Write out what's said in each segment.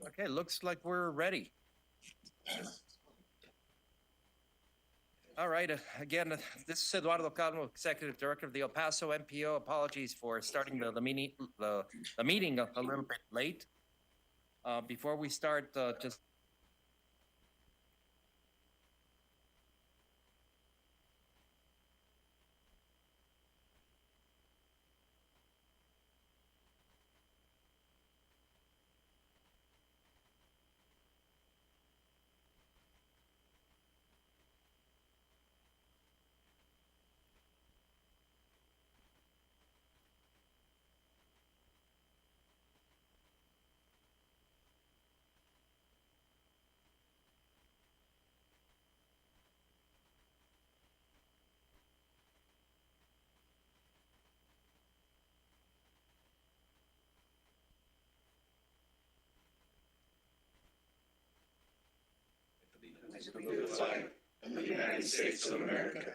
Okay, looks like we're ready. All right, again, this is Eduardo Calmo, Executive Director of the El Paso MPO. Apologies for starting the meeting a little bit late. Before we start, just of the United States of America,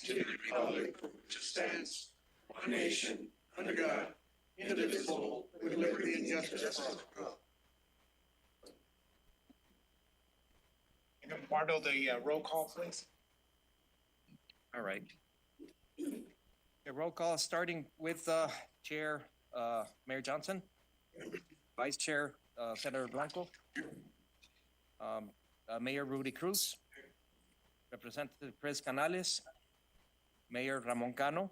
to the republic for which it stands, one nation, under God, indivisible, with liberty and justice for all. Mardo, the roll call, please. all right. Okay, roll call starting with Chair Mayor Johnson, Vice Chair Senator Blanco, Mayor Rudy Cruz, Representative Chris Canales, Mayor Ramon Cano,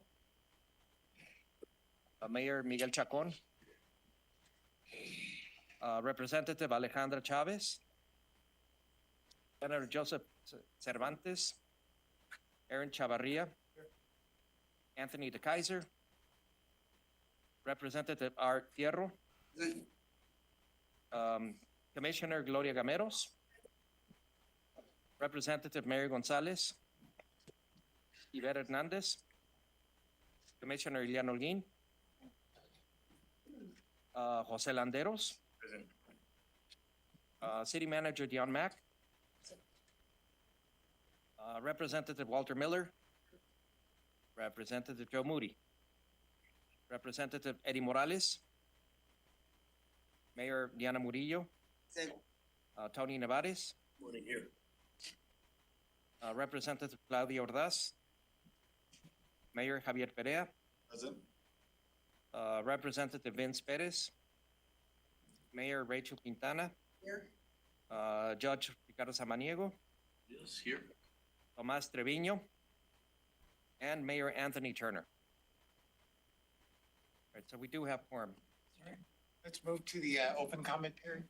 Mayor Miguel Chacon, Representative Alejandra Chavez, Senator Joseph Cervantes, Aaron Chavarria, Anthony De Kaiser, Representative Art Fierro, Commissioner Gloria Gameros, Representative Mary Gonzalez, Yvette Hernandez, Commissioner Ilian Holguin, Jose Landeros, City Manager Dion Mack, Representative Walter Miller, Representative Joe Moody, Representative Eddie Morales, Mayor Diana Murillo, Tony Nevares, Morning here. Representative Claudia Ordaz, Mayor Javier Perea, Present. Representative Vince Perez, Mayor Rachel Quintana, Here. Judge Ricardo Samaniego, Yes, here. Tomas Treviño, and Mayor Anthony Turner. All right, so we do have quorum. Let's move to the open comment period.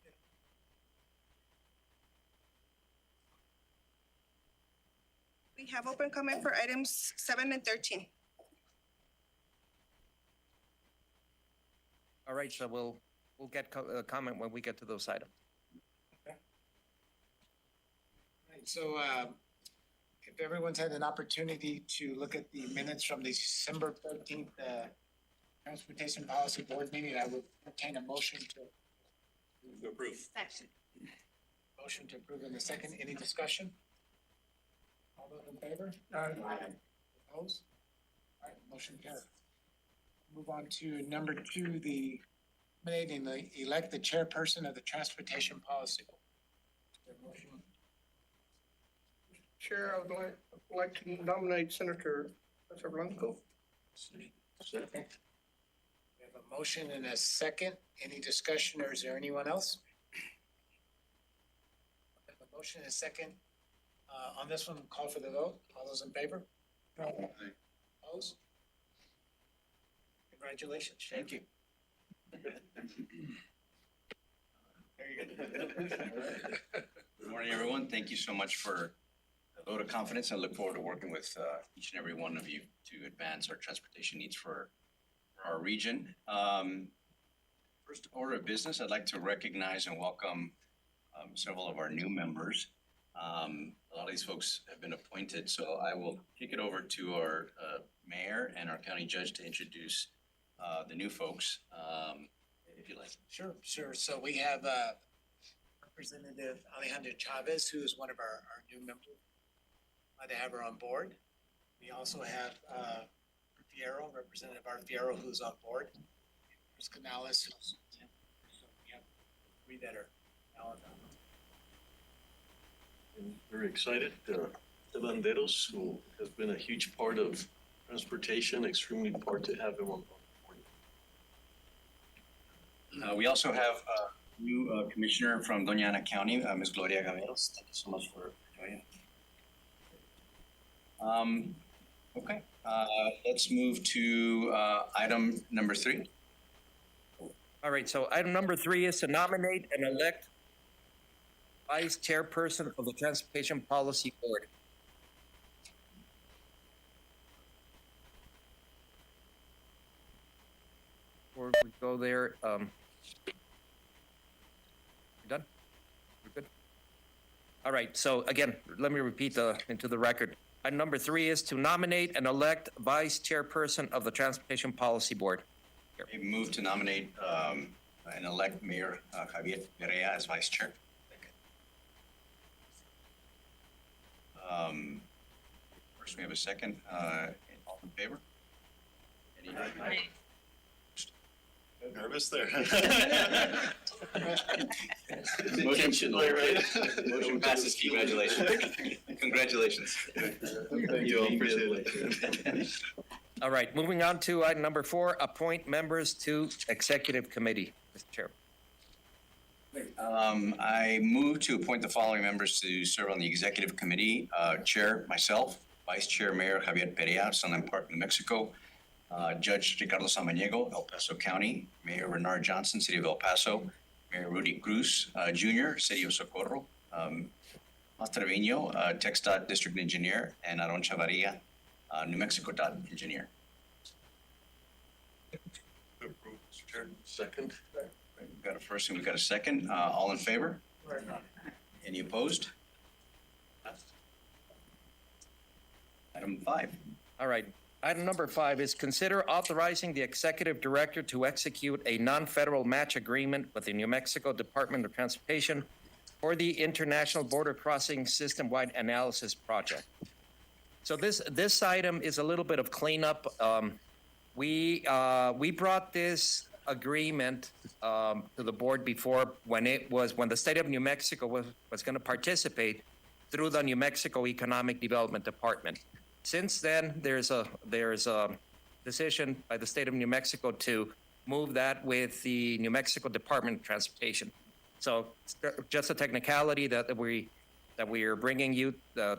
We have open comment for items 7 and 13. All right, so we'll get comment when we get to those items. Right, so if everyone's had an opportunity to look at the minutes from the December 13th Transportation Policy Board meeting, I would entertain a motion to Approve. motion to approve in a second. Any discussion? All those in favor? Opposed? All right, motion carried. Move on to number 2, the nominating the elect the chairperson of the Transportation Policy Board. Is there a motion? Chair, I would like to nominate Senator Blanco. We have a motion and a second. Any discussion, or is there anyone else? We have a motion and a second. On this one, call for the vote. All those in favor? Opposed? Congratulations. Thank you. There you go. Good morning, everyone. Thank you so much for the vote of confidence. I look forward to working with each and every one of you to advance our transportation needs for our region. First order of business, I'd like to recognize and welcome several of our new members. A lot of these folks have been appointed, so I will kick it over to our mayor and our county judge to introduce the new folks, if you like. Sure. So we have Representative Alejandra Chavez, who is one of our new members. Glad to have her on board. We also have Fierro, Representative Art Fierro, who's on board. Chris Canales, who's read that or now. I'm very excited. Landeros, who has been a huge part of transportation, extremely important to have him on board. We also have a new commissioner from Doña Ana County, Ms. Gloria Gaveros. Thank you so much for joining. Okay, let's move to item number 3. All right, so item number 3 is to nominate and elect vice chairperson of the Transportation Policy Board. Before we go there, you done? We're good? All right, so again, let me repeat into the record. Item number 3 is to nominate and elect vice chairperson of the Transportation Policy Board. I move to nominate and elect Mayor Javier Perea as vice chair. First, we have a second. All in favor? Any? Nervous there. Motion passes. Congratulations. Congratulations. Thank you all, appreciate it. All right, moving on to item number 4, appoint members to Executive Committee, Mr. Chair. I move to appoint the following members to serve on the executive committee. Chair, myself, Vice Chair Mayor Javier Perea, Sunland Park, New Mexico. Judge Ricardo Samaniego, El Paso County. Mayor Renard Johnson, City of El Paso. Mayor Rudy Cruz, Jr., City of Socorro. Mas Trevino, TxDOT District Engineer. And Aron Chavarria, New Mexico DOT Engineer. Mr. Chair. Second. We've got a first and we've got a second. All in favor? Any opposed? Item 5. All right, item number 5 is consider authorizing the executive director to execute a non-federal match agreement with the New Mexico Department of Transportation for the International Border Crossing System-Wide Analysis Project. So this item is a little bit of cleanup. We brought this agreement to the board before when the state of New Mexico was going to participate through the New Mexico Economic Development Department. Since then, there's a decision by the state of New Mexico to move that with the New Mexico Department of Transportation. So just a technicality that we are bringing you to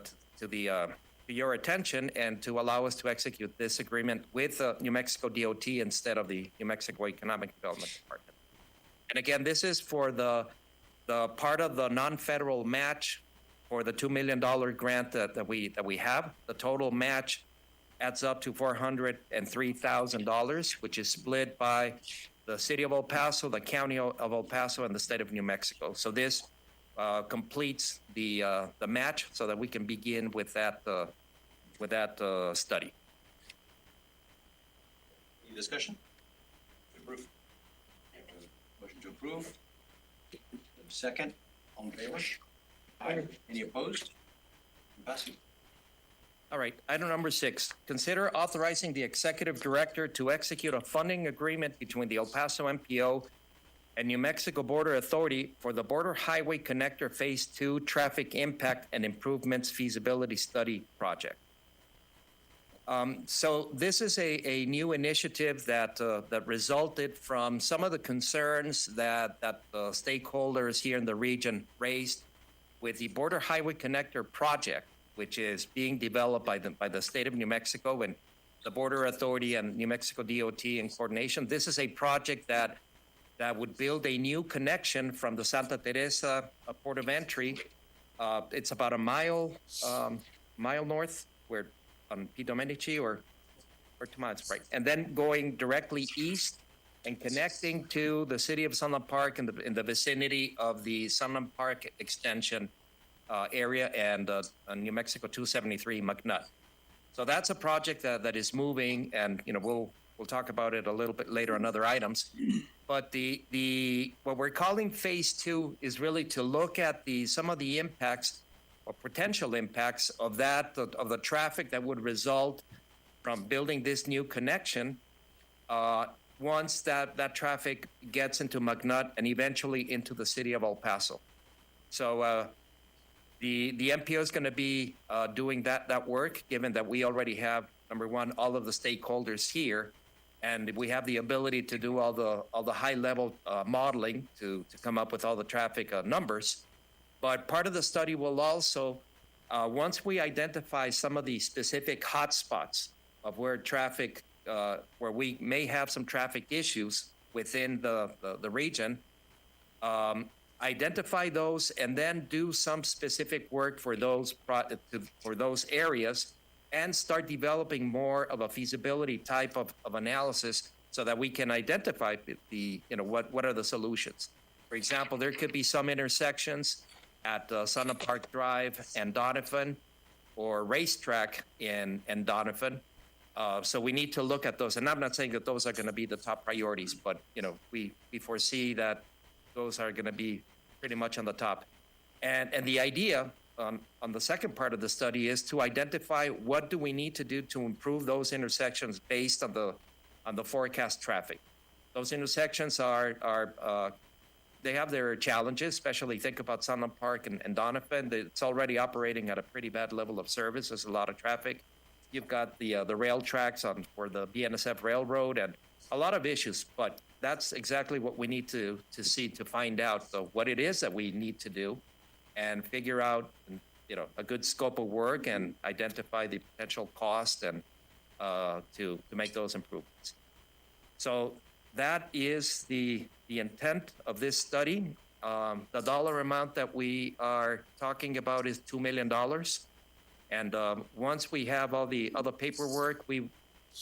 your attention and to allow us to execute this agreement with New Mexico DOT instead of the New Mexico Economic Development Department. And again, this is for the part of the non-federal match for the $2 million grant that we have. The total match adds up to $403,000, which is split by the city of El Paso, the county of El Paso, and the state of New Mexico. So this completes the match so that we can begin with that study. Any discussion? Approve. Motion to approve. Second. All in favor? Aye. Any opposed? Passes. All right, item number 6, consider authorizing the executive director to execute a funding agreement between the El Paso MPO and New Mexico Border Authority for the Border Highway Connector Phase 2 Traffic Impact and Improvements Feasibility Study Project. So this is a new initiative that resulted from some of the concerns that the stakeholders here in the region raised with the Border Highway Connector project, which is being developed by the state of New Mexico and the Border Authority and New Mexico DOT in coordination. This is a project that would build a new connection from the Santa Teresa port of entry. It's about a mile north, where on P. Domenici or 2 miles, right? And then going directly east and connecting to the city of Sunland Park in the vicinity of the Sunland Park extension area and New Mexico 273 McNutt. So that's a project that is moving, and we'll talk about it a little bit later on other items. But the what we're calling phase 2 is really to look at some of the impacts or potential impacts of the traffic that would result from building this new connection once that traffic gets into McNutt and eventually into the city of El Paso. So the MPO is going to be doing that work, given that we already have, number one, all of the stakeholders here, and we have the ability to do all the high level modeling to come up with all the traffic numbers. But part of the study will also, once we identify some of the specific hotspots of where traffic, where we may have some traffic issues within the region, identify those and then do some specific work for those areas and start developing more of a feasibility type of analysis so that we can identify what are the solutions. For example, there could be some intersections at Sana Park Drive and Donovan, or Racetrack and Donovan. So we need to look at those. And I'm not saying that those are going to be the top priorities, but we foresee that those are going to be pretty much on the top. And the idea on the second part of the study is to identify what do we need to do to improve those intersections based on the forecast traffic. Those intersections they have their challenges, especially think about Sunland Park and Donovan. It's already operating at a pretty bad level of service. There's a lot of traffic. You've got the rail tracks for the BNSF Railroad and a lot of issues, but that's exactly what we need to see to find out what it is that we need to do and figure out a good scope of work and identify the potential cost and to make those improvements. So that is the intent of this study. The dollar amount that we are talking about is $2 million. And once we have all the other paperwork, we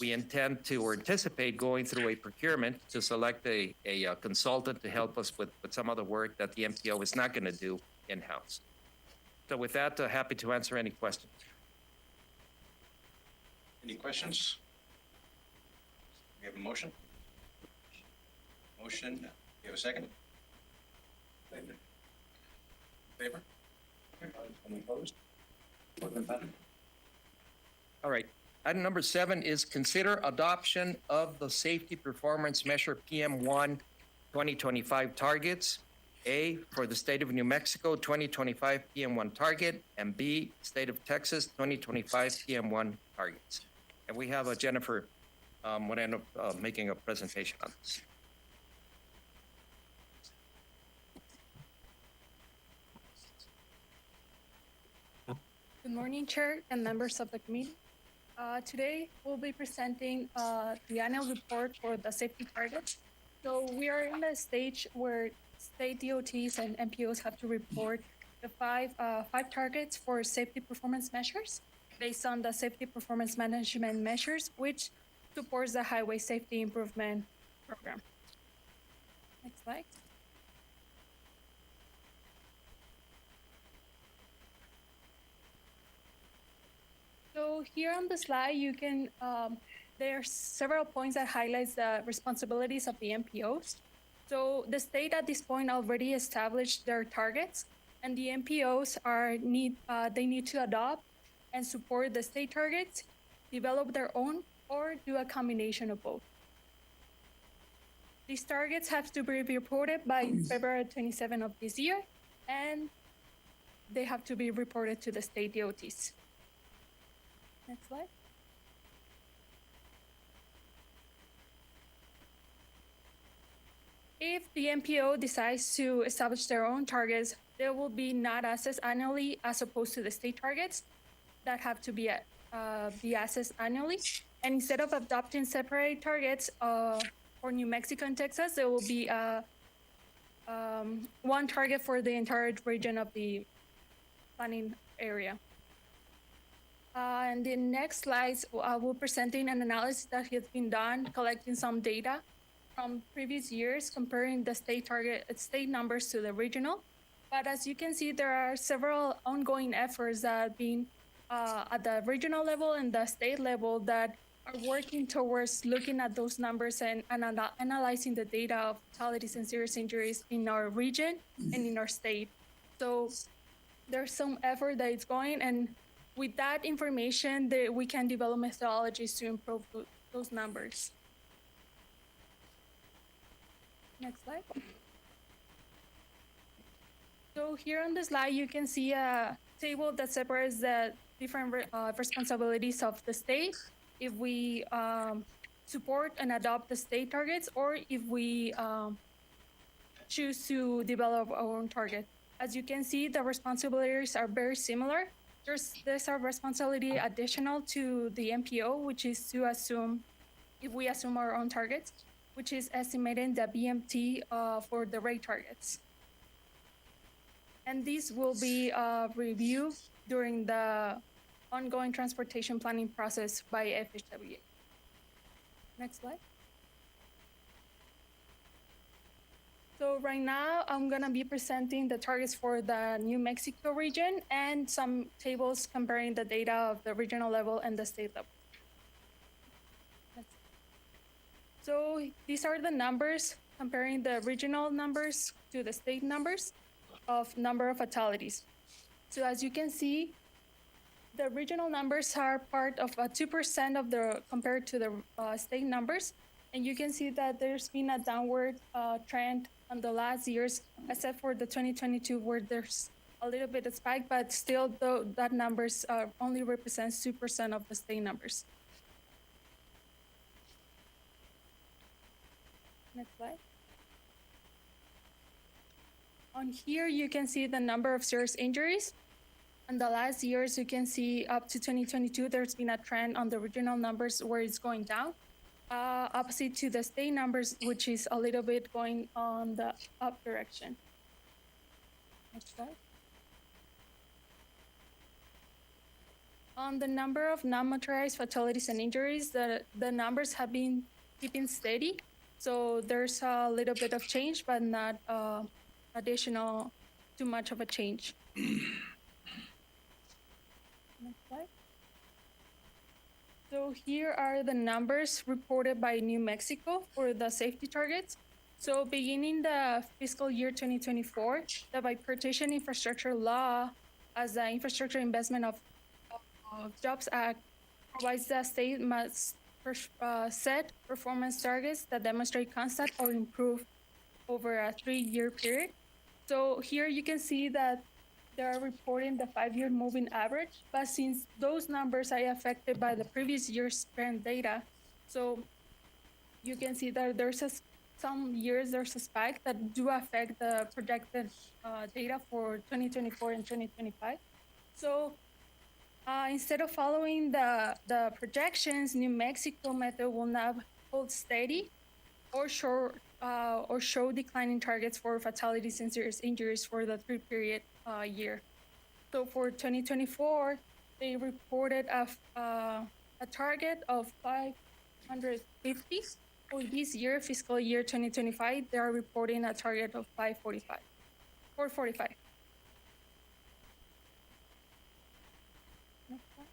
intend to or anticipate going through a procurement to select a consultant to help us with some other work that the MPO is not going to do in-house. So with that, happy to answer any questions. Any questions? We have a motion? Motion, you have a second? Favor? Any opposed? All right. Item number 7 is consider adoption of the safety performance measure PM1 2025 targets. A, for the state of New Mexico 2025 PM1 target, and B, state of Texas 2025 PM1 targets. And we have Jennifer Moreno making a presentation on this. Good morning, Chair and members of the committee. Today, we'll be presenting the annual report for the safety targets. So we are in the stage where state DOTs and MPOs have to report the five targets for safety performance measures based on the safety performance management measures, which supports the Highway Safety Improvement Program. Next slide. So here on the slide, you can, there are several points that highlights the responsibilities of the MPOs. So the state at this point already established their targets, and the MPOs they need to adopt and support the state targets, develop their own, or do a combination of both. These targets have to be reported by February 27 of this year, and they have to be reported to the state DOTs. Next slide. If the MPO decides to establish their own targets, they will be not assessed annually as opposed to the state targets that have to be assessed annually. And instead of adopting separate targets for New Mexico and Texas, there will be one target for the entire region of the planning area. And the next slides, we're presenting an analysis that has been done, collecting some data from previous years, comparing the state numbers to the regional. But as you can see, there are several ongoing efforts that have been at the regional level and the state level that are working towards looking at those numbers and analyzing the data of fatalities and serious injuries in our region and in our state. So there's some effort that is going, and with that information, we can develop methodologies to improve those numbers. Next slide. So here on the slide, you can see a table that separates the different responsibilities of the state if we support and adopt the state targets, or if we choose to develop our own target. As you can see, the responsibilities are very similar. There's a responsibility additional to the MPO, which is to assume, if we assume our own targets, which is estimating the BMT for the rate targets. And these will be reviewed during the ongoing transportation planning process by FHWA. Next slide. So right now, I'm gonna be presenting the targets for the New Mexico region and some tables comparing the data of the regional level and the state level. So these are the numbers comparing the regional numbers to the state numbers of number of fatalities. So as you can see, the regional numbers are part of 2% of the compared to the state numbers. And you can see that there's been a downward trend on the last years, except for the 2022, where there's a little bit of spike, but still, though, that numbers only represents 2% of the state numbers. Next slide. On here, you can see the number of serious injuries. In the last years, you can see up to 2022, there's been a trend on the regional numbers where it's going down. Opposite to the state numbers, which is a little bit going on the up direction. Next slide. On the number of non-motorized fatalities and injuries, the numbers have been keeping steady. So there's a little bit of change, but not additional, too much of a change. Next slide. So here are the numbers reported by New Mexico for the safety targets. So beginning the fiscal year 2024, the Bipartisan Infrastructure Law, as the Infrastructure Investment of Jobs Act, provides the state must set performance targets that demonstrate constant or improve over a 3-year period. So here you can see that they're reporting the 5-year moving average, but since those numbers are affected by the previous year's trend data, so you can see that there's some years there's a spike that do affect the projected data for 2024 and 2025. So instead of following the projections, New Mexico method will now hold steady or show declining targets for fatalities and serious injuries for the 3-period year. So for 2024, they reported a target of 550. For this year, fiscal year 2025, they are reporting a target of 445. Next slide.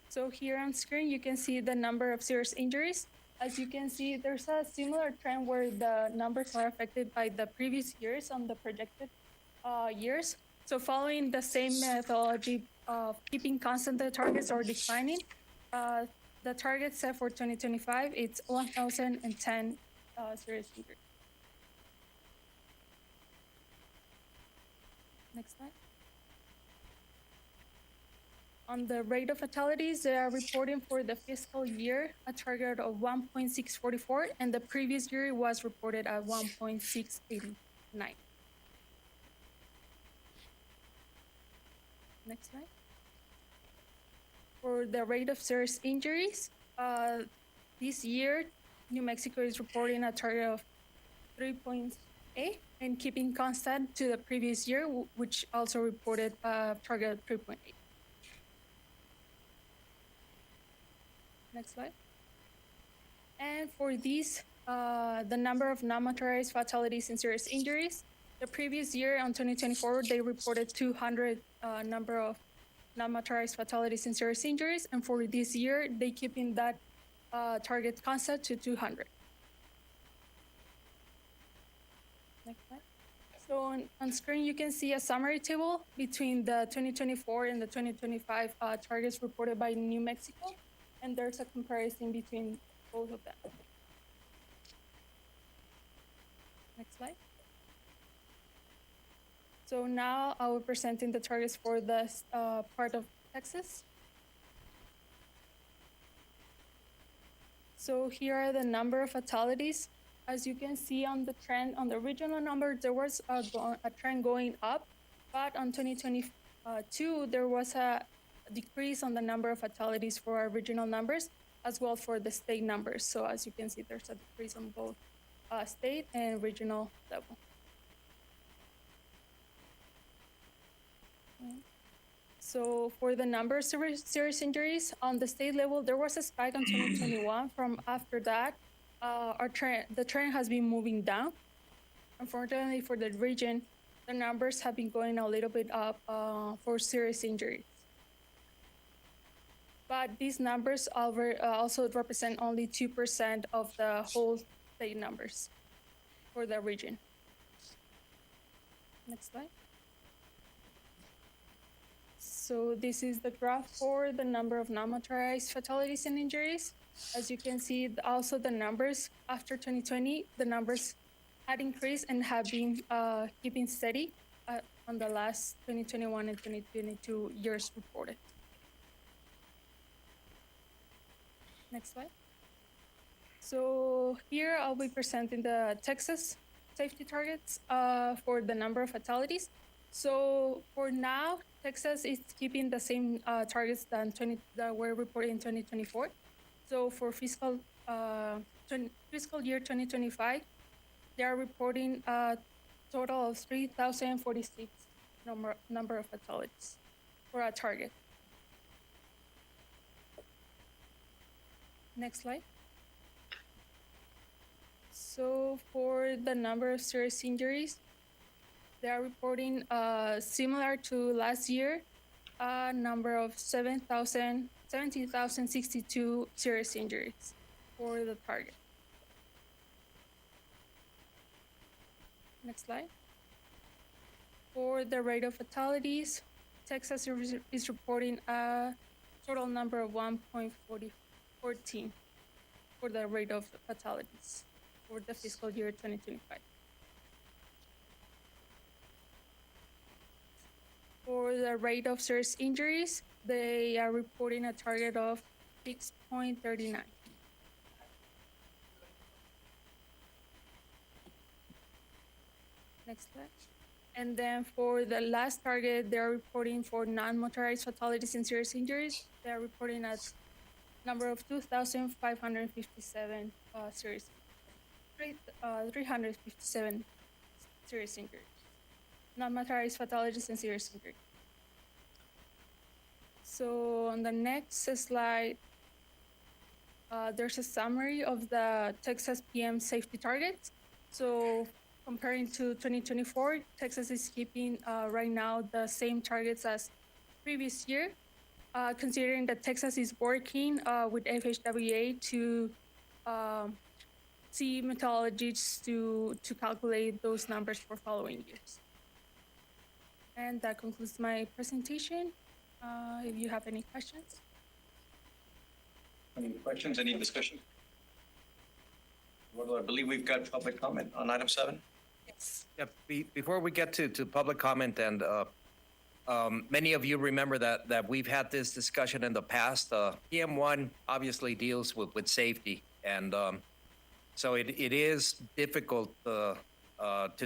So here on screen, you can see the number of serious injuries. As you can see, there's a similar trend where the numbers are affected by the previous years on the projected years. So following the same methodology of keeping constant the targets or declining, the target set for 2025, it's 1,010 serious injuries. Next slide. On the rate of fatalities, they are reporting for the fiscal year a target of 1.644, and the previous year was reported at 1.689. Next slide. For the rate of serious injuries, this year, New Mexico is reporting a target of 3.8 and keeping constant to the previous year, which also reported a target of 3.8. Next slide. And for these, the number of non-motorized fatalities and serious injuries, the previous year on 2024, they reported 200 number of non-motorized fatalities and serious injuries. And for this year, they keeping that target constant to 200. Next slide. So on screen, you can see a summary table between the 2024 and the 2025 targets reported by New Mexico. And there's a comparison between both of them. Next slide. So now I will presenting the targets for this part of Texas. So here are the number of fatalities. As you can see on the trend, on the regional number, there was a trend going up, but on 2022, there was a decrease on the number of fatalities for our regional numbers, as well for the state numbers. So as you can see, there's a decrease on both state and regional level. So for the number of serious injuries on the state level, there was a spike in 2021. From after that, the trend has been moving down. Unfortunately for the region, the numbers have been going a little bit up for serious injuries. But these numbers also represent only 2% of the whole state numbers for the region. Next slide. So this is the graph for the number of non-motorized fatalities and injuries. As you can see, also the numbers after 2020, the numbers had increased and have been keeping steady on the last 2021 and 2022 years reported. Next slide. So here I'll be presenting the Texas safety targets for the number of fatalities. So for now, Texas is keeping the same targets that were reported in 2024. So for fiscal year 2025, they are reporting a total of 3,046 number of fatalities for a target. Next slide. So for the number of serious injuries, they are reporting similar to last year, a number of 17,062 serious injuries for the target. Next slide. For the rate of fatalities, Texas is reporting a total number of 1.14 for the rate of fatalities for the fiscal year 2025. For the rate of serious injuries, they are reporting a target of 6.39. Next slide. And then for the last target, they're reporting for non-motorized fatalities and serious injuries. They're reporting a number of 2,557 serious, 357 serious injuries. Non-motorized fatalities and serious injury. So on the next slide, there's a summary of the Texas PM safety targets. So comparing to 2024, Texas is keeping right now the same targets as previous year, considering that Texas is working with FHWA to see methodologies to calculate those numbers for following years. And that concludes my presentation. If you have any questions. Any questions, any discussion? Well, I believe we've got public comment on item 7. Yes. Yeah, before we get to public comment, and many of you remember that we've had this discussion in the past. PM1 obviously deals with safety, and so it is difficult to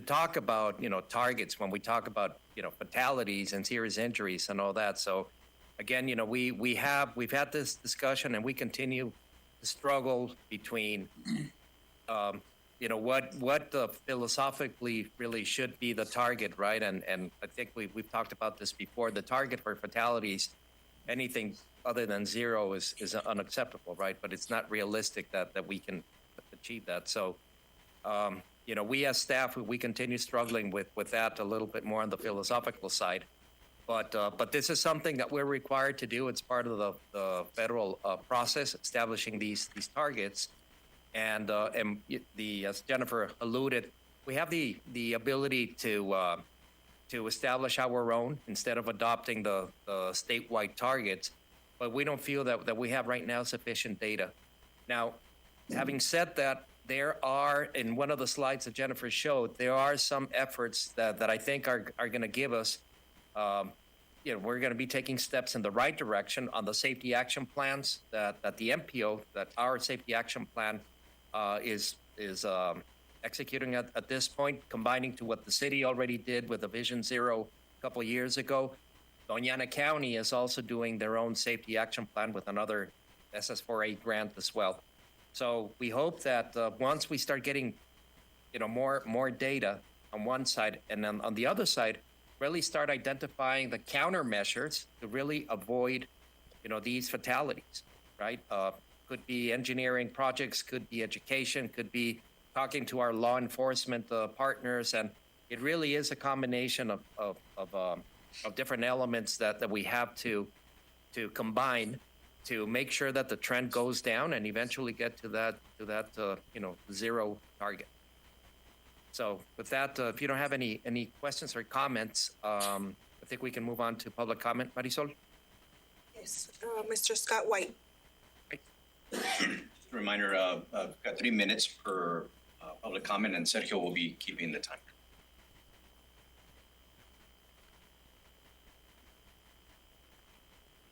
talk about targets when we talk about fatalities and serious injuries and all that. So again, we've had this discussion, and we continue to struggle between what philosophically really should be the target, right? And I think we've talked about this before. The target for fatalities, anything other than 0 is unacceptable, right? But it's not realistic that we can achieve that. So we as staff, we continue struggling with that a little bit more on the philosophical side. But this is something that we're required to do. It's part of the federal process, establishing these targets. And as Jennifer alluded, we have the ability to establish our own instead of adopting the statewide targets. but we don't feel that we have right now sufficient data. Now, having said that, there are, in one of the slides that Jennifer showed, there are some efforts that I think are going to give us, we're going to be taking steps in the right direction on the safety action plans that the MPO, that our safety action plan is executing at this point, combining to what the city already did with the Vision Zero a couple of years ago. Doñana County is also doing their own safety action plan with another SS4A grant as well. So we hope that once we start getting, more data on one side, and then on the other side, really start identifying the countermeasures to really avoid, these fatalities, right? Could be engineering projects, could be education, could be talking to our law enforcement partners, and it really is a combination of different elements that we have to combine to make sure that the trend goes down and eventually get to that zero target. So with that, if you don't have any questions or comments, I think we can move on to public comment. Marisol? Yes, Mr. Scott White. Just a reminder, we've got 3 minutes per public comment, and Sergio will be keeping the time.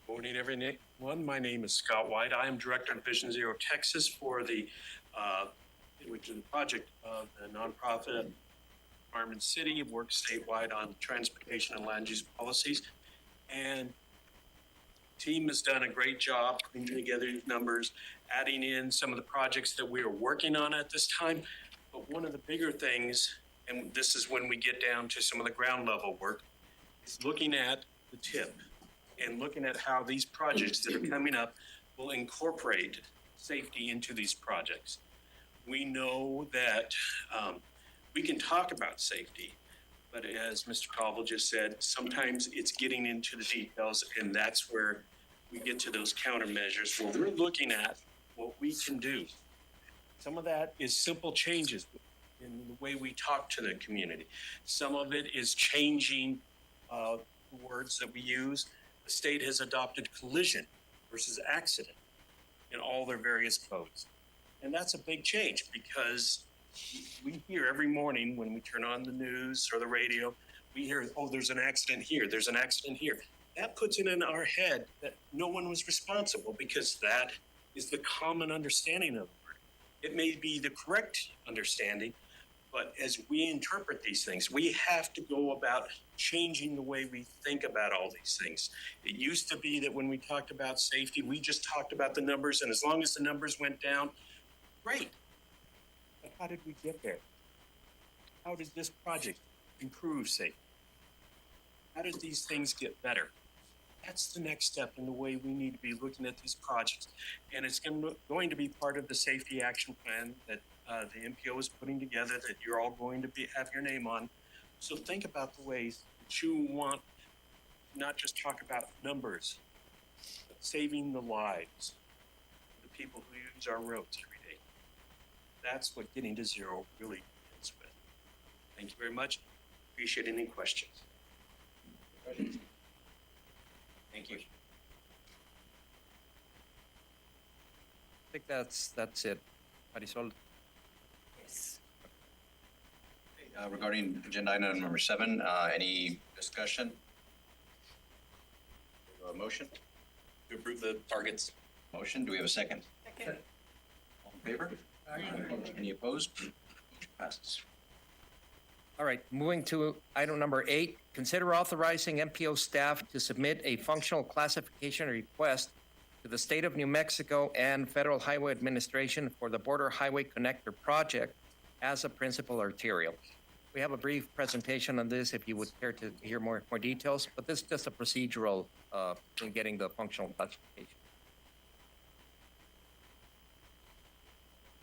Morning, everyone. My name is Scott White. I am Director of Vision Zero Texas for which is the project of the nonprofit Harmon City, works statewide on transportation and land use policies. And the team has done a great job putting together these numbers, adding in some of the projects that we are working on at this time. But one of the bigger things, and this is when we get down to some of the ground level work, is looking at the tip and looking at how these projects that are coming up will incorporate safety into these projects. We know that we can talk about safety, but as Mr. Caldwell just said, sometimes it's getting into the details, and that's where we get to those countermeasures where we're looking at what we can do. Some of that is simple changes in the way we talk to the community. Some of it is changing the words that we use. The state has adopted collision versus accident in all their various codes. And that's a big change because we hear every morning when we turn on the news or the radio, we hear, oh, there's an accident here, there's an accident here. That puts it in our head that no one was responsible because that is the common understanding of the word. It may be the correct understanding, but as we interpret these things, we have to go about changing the way we think about all these things. It used to be that when we talked about safety, we just talked about the numbers, and as long as the numbers went down, great. But how did we get there? How did this project improve safety? How did these things get better? That's the next step in the way we need to be looking at these projects. And it's going to be part of the safety action plan that the MPO is putting together that you're all going to have your name on. So think about the ways that you want to not just talk about numbers, but saving the lives of the people who use our roads every day. That's what getting to zero really deals with. Thank you very much. Appreciate any questions. Thank you. I think that's it. Marisol? Yes. Regarding agenda item number 7, any discussion? A motion to approve the targets. Motion. Do we have a second? Second. All in favor? Any opposed? Motion passes. All right, moving to item number 8, consider authorizing MPO staff to submit a functional classification request to the State of New Mexico and Federal Highway Administration for the Border Highway Connector project as a principal arterial. We have a brief presentation on this if you would care to hear more details, but this is just a procedural in getting the functional classification.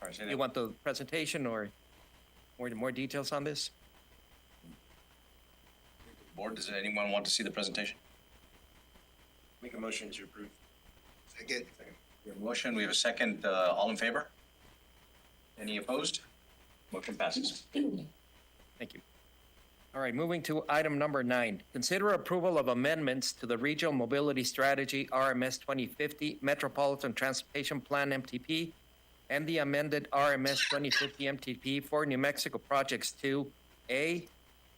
All right, You want the presentation or more details on this? Board, does anyone want to see the presentation? Make a motion to approve. Second. We have a motion, we have a second. All in favor? Any opposed? Motion passes. Thank you. All right, moving to item number 9. Consider approval of amendments to the Regional Mobility Strategy RMS 2050 Metropolitan Transportation Plan MTP and the amended RMS 2050 MTP for New Mexico projects to A,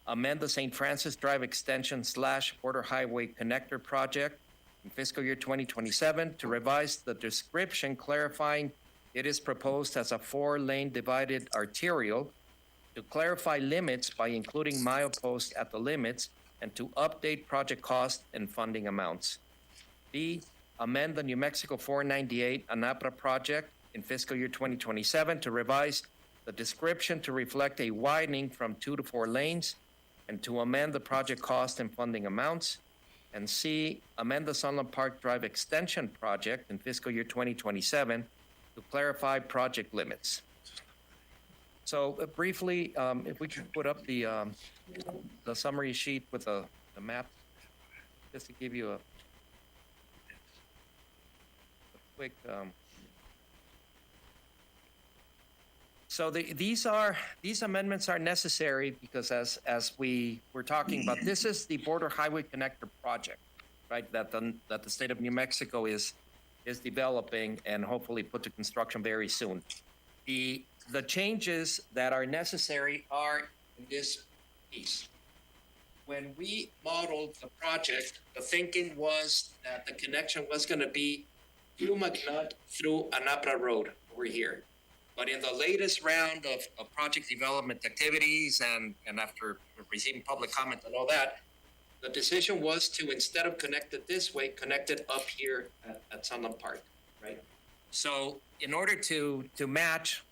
amend the St. Francis Drive Extension / Border Highway Connector Project in fiscal year 2027 to revise the description clarifying it is proposed as a 4-lane divided arterial, to clarify limits by including mileposts at the limits, and to update project cost and funding amounts. B, amend the New Mexico 498 ANAPRA project in fiscal year 2027 to revise the description to reflect a widening from 2 to 4 lanes, and to amend the project cost and funding amounts. And C, amend the Sunland Park Drive Extension project in fiscal year 2027 to clarify project limits. So briefly, if we could put up the summary sheet with the map, just to give you a quick. So these amendments are necessary because as we were talking about, this is the Border Highway Connector project, right? That the state of New Mexico is developing and hopefully put to construction very soon. The changes that are necessary are in this piece. When we modeled the project, the thinking was that the connection was going to be through McNutt through Anapra Road over here. But in the latest round of project development activities and after receiving public comment and all that, the decision was to, instead of connect it this way, connect it up here at Sunland Park, right? So in order to match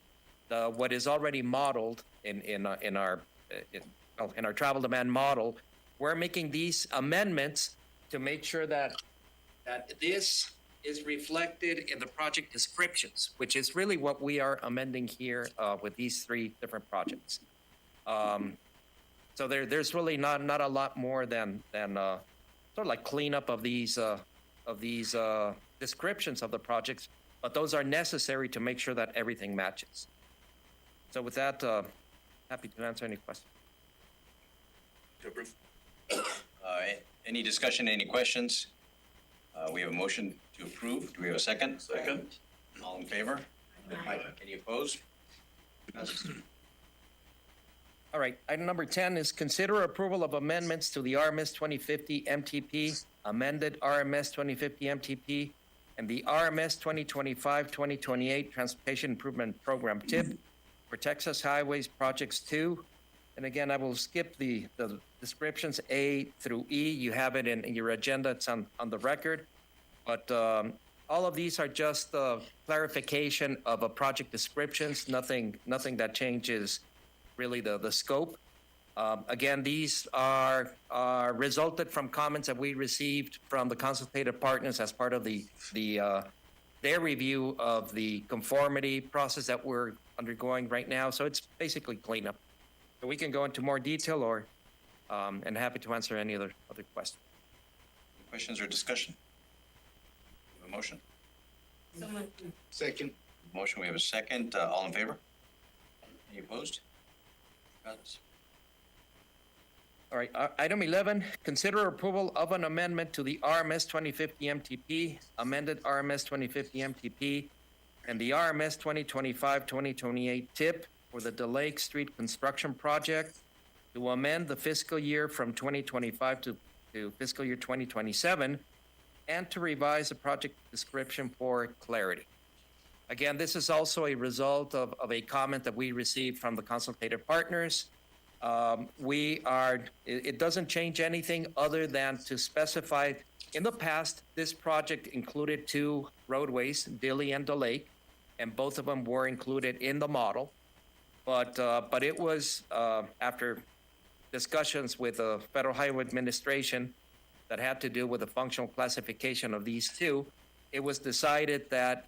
what is already modeled in our travel demand model, we're making these amendments to make sure that this is reflected in the project descriptions, which is really what we are amending here with these 3 different projects. So there's really not a lot more than sort of like cleanup of these descriptions of the projects, but those are necessary to make sure that everything matches. So with that, happy to answer any questions. To approve. Any discussion, any questions? We have a motion to approve. Do we have a second? Second. All in favor? Aye. Any opposed? Passes. All right, item number 10 is consider approval of amendments to the RMS 2050 MTP, amended RMS 2050 MTP, and the RMS 2025-2028 Transportation Improvement Program TIP for Texas Highways Projects 2. And again, I will skip the descriptions A through E. You have it in your agenda. It's on the record. But all of these are just clarification of a project descriptions, nothing that changes really the scope. Again, these are resulted from comments that we received from the consultative partners as part of their review of the conformity process that we're undergoing right now. So it's basically cleanup. So we can go into more detail or and happy to answer any other questions. Questions or discussion? We have a motion? Second. Motion, we have a second. All in favor? Any opposed? Passes. All right, item 11, consider approval of an amendment to the RMS 2050 MTP, amended RMS 2050 MTP, and the RMS 2025-2028 TIP for the DeLake Street Construction Project to amend the fiscal year from 2025 to fiscal year 2027, and to revise the project description for clarity. Again, this is also a result of a comment that we received from the consultative partners. It doesn't change anything other than to specify, in the past, this project included 2 roadways, Dilly and DeLake, and both of them were included in the model. But it was, after discussions with the Federal Highway Administration that had to do with the functional classification of these 2, it was decided that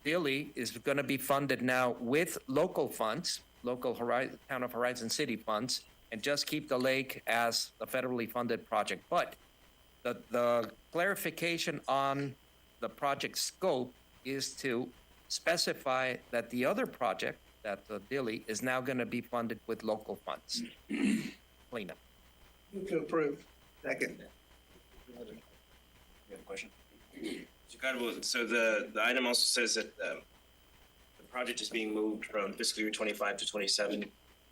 Dilly is going to be funded now with local funds, local Town of Horizon City funds, and just keep the lake as a federally funded project. But the clarification on the project scope is to specify that the other project, that Dilly is now going to be funded with local funds. Cleanup. Move to approve. Second. You have a question? Mr. Carnival, so the item also says that the project is being moved from fiscal year 25 to 27.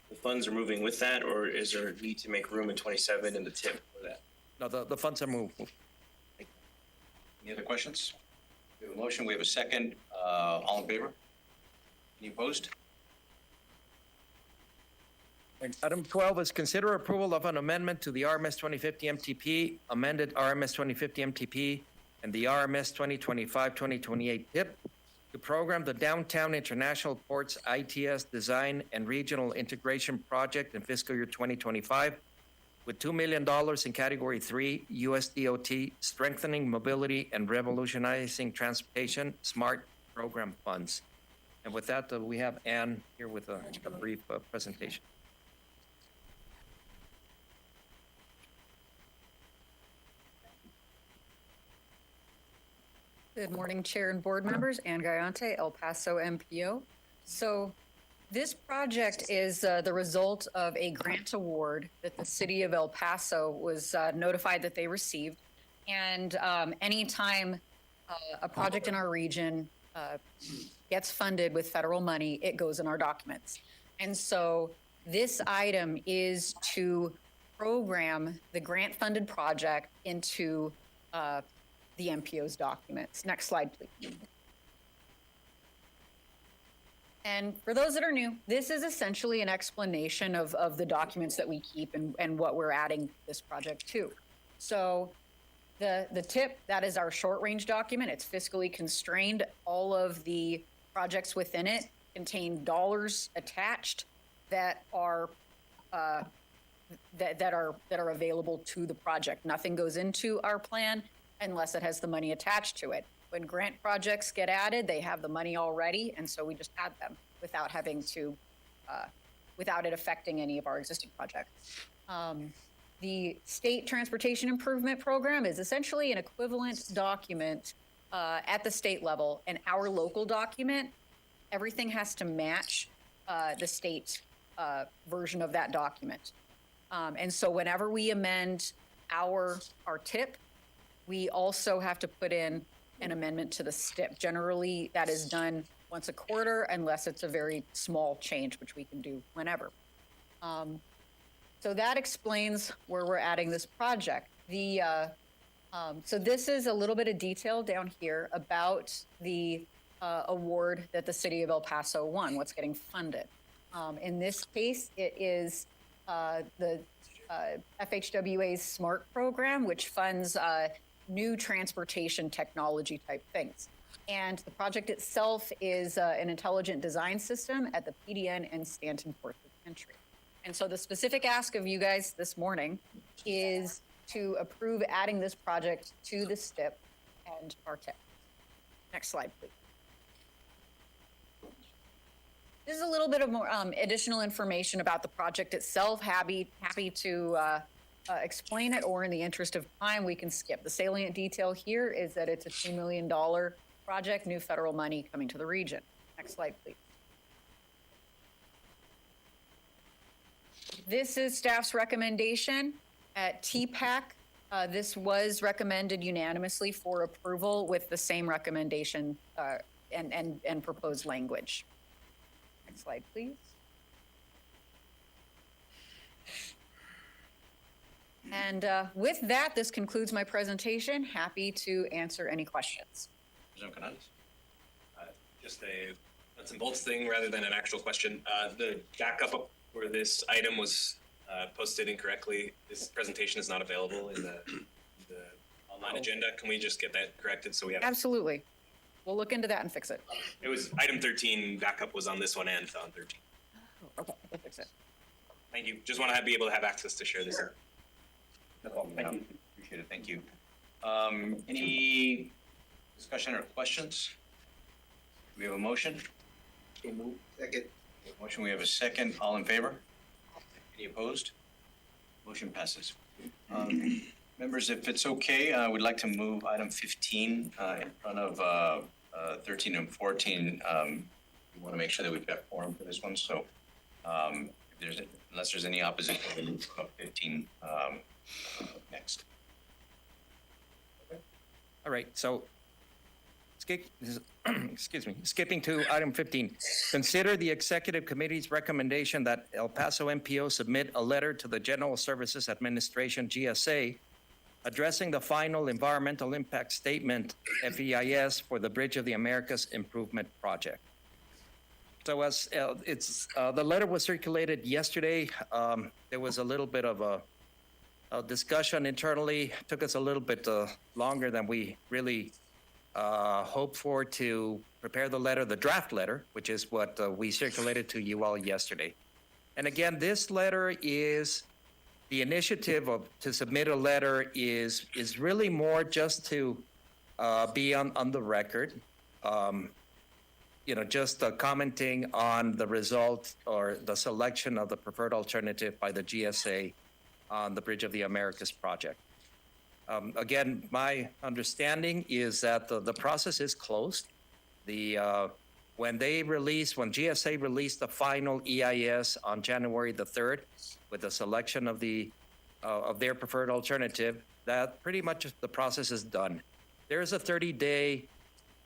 The funds are moving with that, or is there a need to make room in 27 in the tip for that? No, the funds are moved. Any other questions? We have a motion, we have a second. All in favor? Any opposed? And item 12 is consider approval of an amendment to the RMS 2050 MTP, amended RMS 2050 MTP, and the RMS 2025-2028 TIP to program the Downtown International Ports ITS Design and Regional Integration Project in fiscal year 2025 with $2 million in Category 3 USDOT Strengthening Mobility and Revolutionizing Transportation SMART Program funds. And with that, we have Ann here with a brief presentation. Good morning, Chair and Board members. Ann Gallante, El Paso MPO. So this project is the result of a grant award that the city of El Paso was notified that they received. And anytime a project in our region gets funded with federal money, it goes in our documents. And so this item is to program the grant-funded project into the MPO's documents. Next slide, please. And for those that are new, this is essentially an explanation of the documents that we keep and what we're adding this project to. So the TIP, that is our short-range document. It's fiscally constrained. All of the projects within it contain dollars attached that are that are available to the project. Nothing goes into our plan unless it has the money attached to it. When grant projects get added, they have the money already, and so we just add them without having to, without it affecting any of our existing projects. The State Transportation Improvement Program is essentially an equivalent document at the state level, and our local document, everything has to match the state version of that document. And so whenever we amend our TIP, we also have to put in an amendment to the STIP. Generally, that is done once a quarter unless it's a very small change, which we can do whenever. So that explains where we're adding this project. So this is a little bit of detail down here about the award that the city of El Paso won, what's getting funded. In this case, it is the FHWA's SMART program, which funds new transportation technology type things. And the project itself is an intelligent design system at the PDN and Stanton ports of entry. And so the specific ask of you guys this morning is to approve adding this project to the STIP and our TIP. Next slide, please. This is a little bit of more additional information about the project itself. Happy to explain it, or in the interest of time, we can skip. The salient detail here is that it's a $2 million project, new federal money coming to the region. Next slide, please. This is staff's recommendation at TPAC. This was recommended unanimously for approval with the same recommendation and proposed language. Next slide, please. And with that, this concludes my presentation. Happy to answer any questions. President Canales? Just a nuts and bolts thing rather than an actual question. The backup where this item was posted incorrectly, this presentation is not available in the online agenda. Can we just get that corrected so we have? Absolutely. We'll look into that and fix it. It was item 13, backup was on this one and on 13. Okay, we'll fix it. Thank you. Just want to be able to have access to share this. No problem. Thank you. Appreciate it. Thank you. Any discussion or questions? We have a motion? Second. We have a motion, we have a second. All in favor? Any opposed? Motion passes. Members, if it's okay, I would like to move item 15 in front of 13 and 14. we want to make sure that we've got quorum for this one, so unless there's any opposition, we'll move to 15 next. All right, so excuse me, skipping to item 15. Consider the executive committee's recommendation that El Paso MPO submit a letter to the General Services Administration, GSA, addressing the final environmental impact statement, FEIS, for the Bridge of the Americas Improvement Project. So as the letter was circulated yesterday, there was a little bit of a discussion internally. Took us a little bit longer than we really hoped for to prepare the letter, the draft letter, which is what we circulated to you all yesterday. And again, this letter is the initiative to submit a letter is really more just to be on the record. Just commenting on the result or the selection of the preferred alternative by the GSA on the Bridge of the Americas project. Again, my understanding is that the process is closed. When GSA released the final EIS on January the 3rd with the selection of their preferred alternative, that pretty much the process is done. There is a 30-day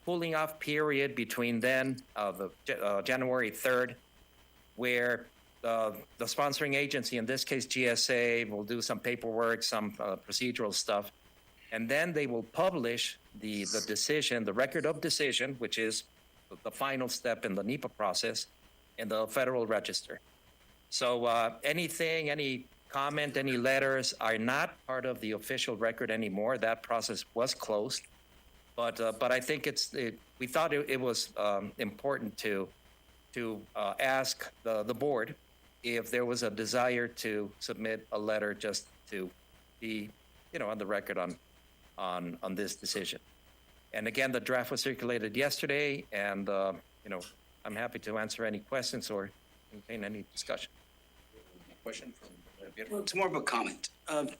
cooling off period between then, January 3rd, where the sponsoring agency, in this case GSA, will do some paperwork, some procedural stuff, and then they will publish the decision, the record of decision, which is the final step in the NEPA process, in the Federal Register. So any comment, any letters are not part of the official record anymore. That process was closed. But I think we thought it was important to ask the board if there was a desire to submit a letter just to be, on the record on this decision. And again, the draft was circulated yesterday, and I'm happy to answer any questions or contain any discussion. Question from Well, it's more of a comment.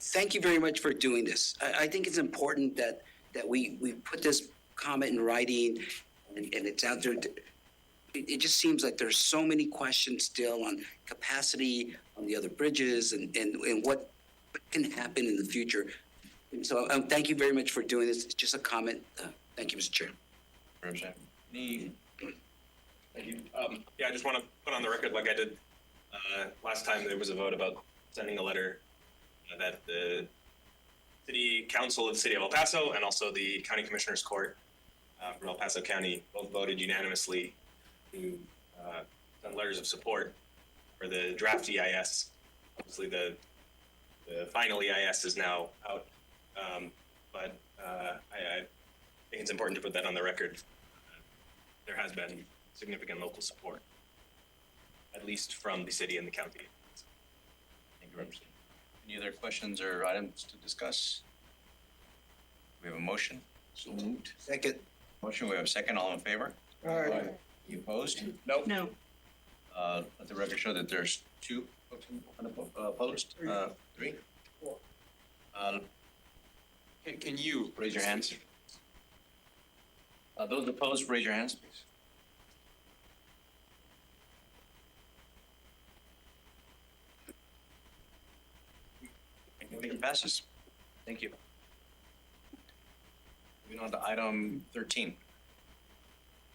Thank you very much for doing this. I think it's important that we put this comment in writing and it's out there. It just seems like there's so many questions still on capacity on the other bridges and what can happen in the future. So thank you very much for doing this. It's just a comment. Thank you, Mr. Chair. Thank you. Yeah, I just want to put on the record, like I did last time, there was a vote about sending a letter that the City Council of the City of El Paso and also the County Commissioners Court from El Paso County both voted unanimously to send letters of support for the draft EIS. Obviously, the final EIS is now out, but I think it's important to put that on the record. There has been significant local support, at least from the city and the county. Thank you, Representative. Any other questions or items to discuss? We have a motion. So moved. Second. Motion, we have a second. All in favor? All right. You opposed? Nope. No. Let the record show that there's two opposed, three. Can you raise your hands? Those opposed, raise your hands, please. Motion passes. Thank you. Moving on to item 13.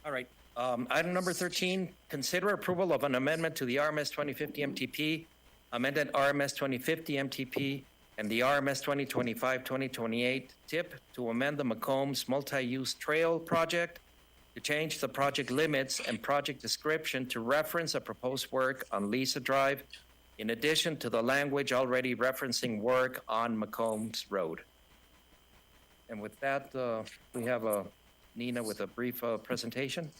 All right. Item number 13, consider approval of an amendment to the RMS 2050 MTP, amended RMS 2050 MTP, and the RMS 2025-2028 TIP to amend the McCombs multi-use trail project to change the project limits and project description to reference a proposed work on Lisa Drive, in addition to the language already referencing work on McCombs Road. And with that, we have Nina with a brief presentation.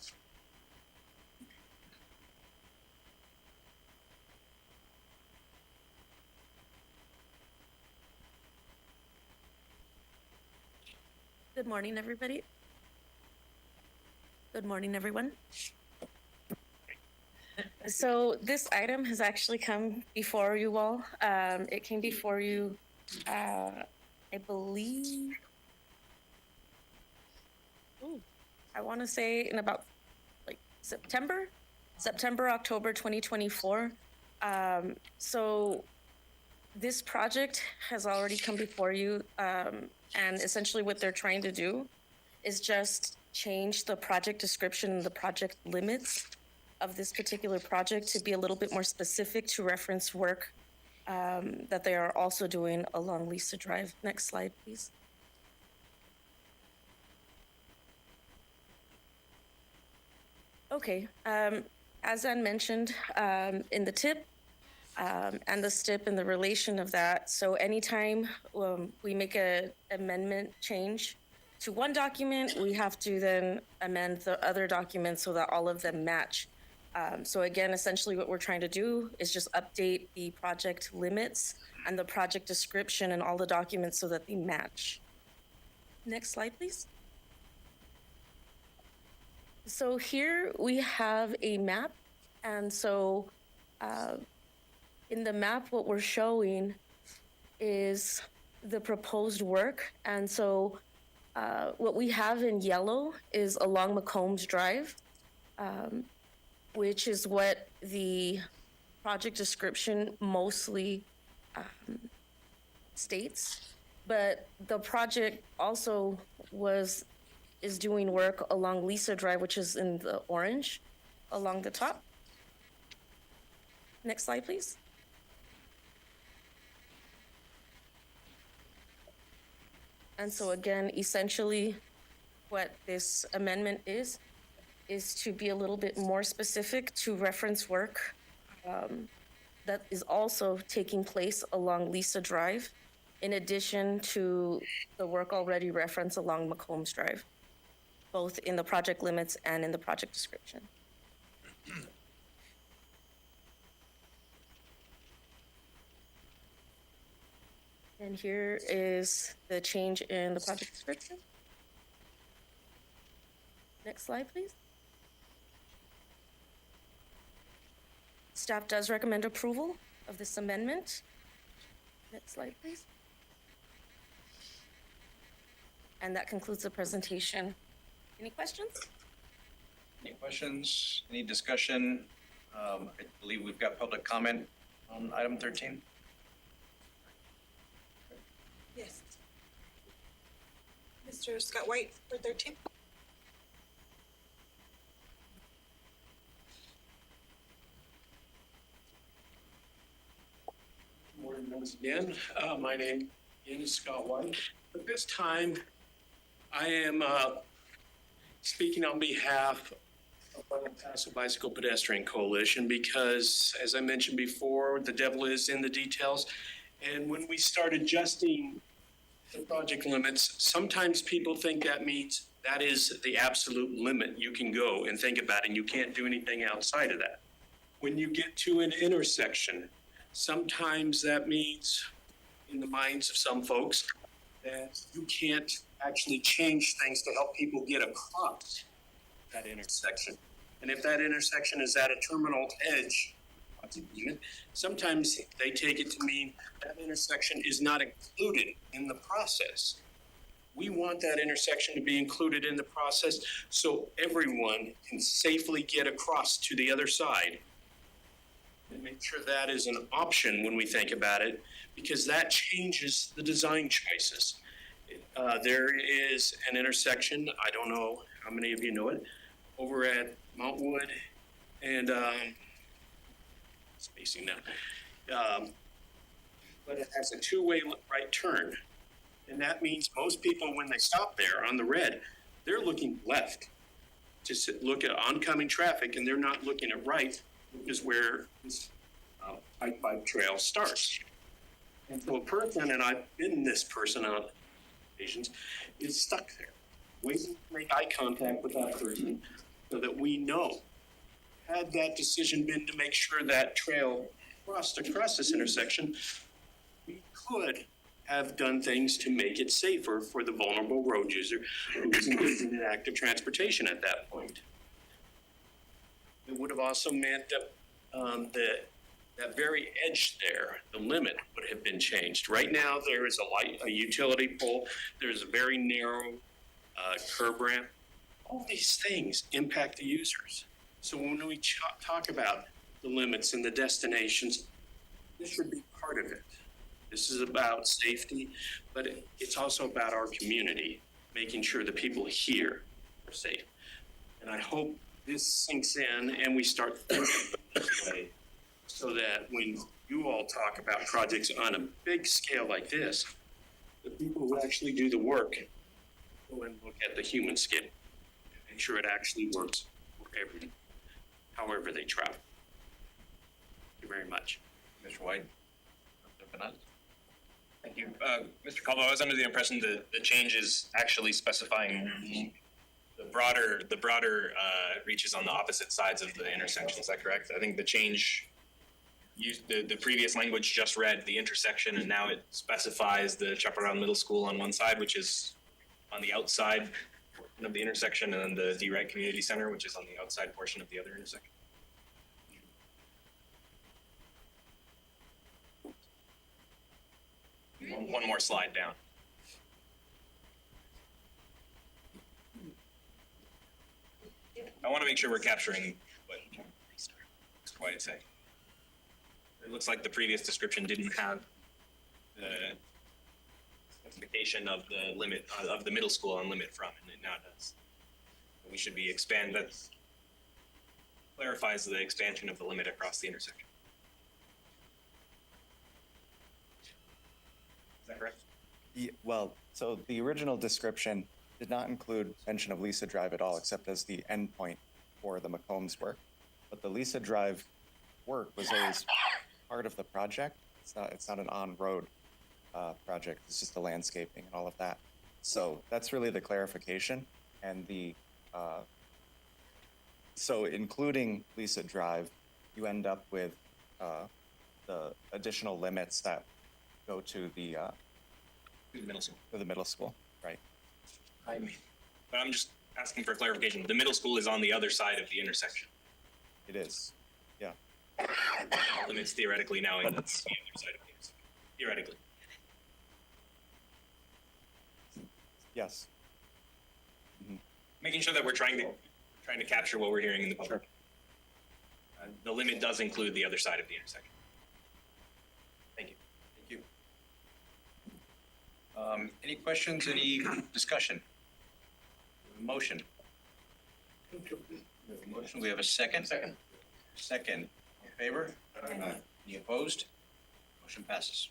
Good morning, everybody. Good morning, everyone. So this item has actually come before you all. It came before you, I believe, I want to say in about like September September, October 2024. So this project has already come before you, and essentially what they're trying to do is just change the project description and the project limits of this particular project to be a little bit more specific to reference work that they are also doing along Lisa Drive. Next slide, please. Okay, as I mentioned in the tip and the STIP and the relation of that, so anytime we make an amendment change to one document, we have to then amend the other documents so that all of them match. So again, essentially what we're trying to do is just update the project limits and the project description and all the documents so that they match. Next slide, please. So here we have a map, and so in the map, what we're showing is the proposed work, and so what we have in yellow is along McCombs Drive, which is what the project description mostly states, but the project also is doing work along Lisa Drive, which is in the orange along the top. Next slide, please. And so again, essentially what this amendment is to be a little bit more specific to reference work that is also taking place along Lisa Drive, in addition to the work already referenced along McCombs Drive, both in the project limits and in the project description. And here is the change in the project description. Next slide, please. Staff does recommend approval of this amendment. Next slide, please. And that concludes the presentation. Any questions? Any questions? Any discussion? I believe we've got public comment on item 13. Yes. Mr. Scott White for 13. Morning once again. My name is Scott White. At this time, I am speaking on behalf of the El Paso Bicycle Pedestrian Coalition because, as I mentioned before, the devil is in the details. And when we start adjusting the project limits, sometimes people think that means that is the absolute limit you can go and think about, and you can't do anything outside of that. When you get to an intersection, sometimes that means, in the minds of some folks, that you can't actually change things to help people get across that intersection. And if that intersection is at a terminal edge, sometimes they take it to mean that intersection is not included in the process. We want that intersection to be included in the process so everyone can safely get across to the other side. And make sure that is an option when we think about it, because that changes the design choices. There is an intersection, I don't know how many of you know it, over at Mount Wood and spacing now. But it has a two-way right turn. And that means most people, when they stop there on the red, they're looking left to look at oncoming traffic, and they're not looking at right, which is where this bike trail starts. And so a person, and I've been this person on occasions, is stuck there, waiting to make eye contact with that person so that we know, had that decision been to make sure that trail crossed across this intersection, we could have done things to make it safer for the vulnerable road user who is engaged in active transportation at that point. It would have also meant that that very edge there, the limit would have been changed. Right now, there is a utility pole. There's a very narrow curb ramp. All these things impact the users. So when we talk about the limits and the destinations, this should be part of it. This is about safety, but it's also about our community, making sure the people here are safe. And I hope this sinks in and we start thinking this way so that when you all talk about projects on a big scale like this, the people who actually do the work go and look at the human scale, make sure it actually works wherever, however they travel. Thank you very much. Mr. White? Dr. Bernal? Thank you. Mr. Calvo, I was under the impression that the change is actually specifying the broader reaches on the opposite sides of the intersection. Is that correct? I think the change used the previous language just read the intersection, and now it specifies the Chaparral Middle School on one side, which is on the outside of the intersection, and then the D-Right Community Center, which is on the outside portion of the other intersection. One more slide down. I want to make sure we're capturing what Mr. White is saying. It looks like the previous description didn't have the specification of the limit of the middle school on limit from, and it now does. We should be that clarifies the expansion of the limit across the intersection. Is that correct? Well, so the original description did not include mention of Lisa Drive at all, except as the endpoint for the McCombs work. But the Lisa Drive work was always part of the project. It's not an on-road project. It's just the landscaping and all of that. So that's really the clarification. And so including Lisa Drive, you end up with the additional limits that go to the middle school. To the middle school, right? But I'm just asking for clarification. The middle school is on the other side of the intersection. It is, yeah. Limits theoretically now in the other side of the intersection. Theoretically. Yes. Making sure that we're trying to capture what we're hearing in the public. The limit does include the other side of the intersection. Thank you. Thank you. Any questions, any discussion? Motion. We have a motion, we have a second. Second. In favor? Any opposed? Motion passes.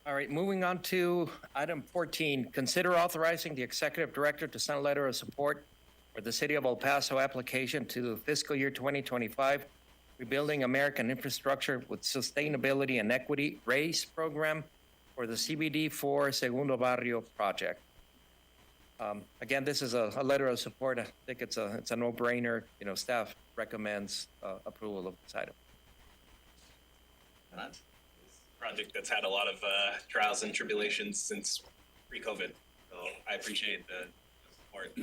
All right, moving on to item 14, consider authorizing the executive director to send a letter of support for the City of El Paso application to fiscal year 2025, Rebuilding American Infrastructure with Sustainability and Equity RACE program for the CBD 4 Segundo Barrio project. Again, this is a letter of support. I think it's a no-brainer. You know, staff recommends approval of this item. Project that's had a lot of trials and tribulations since pre-COVID. So I appreciate the support.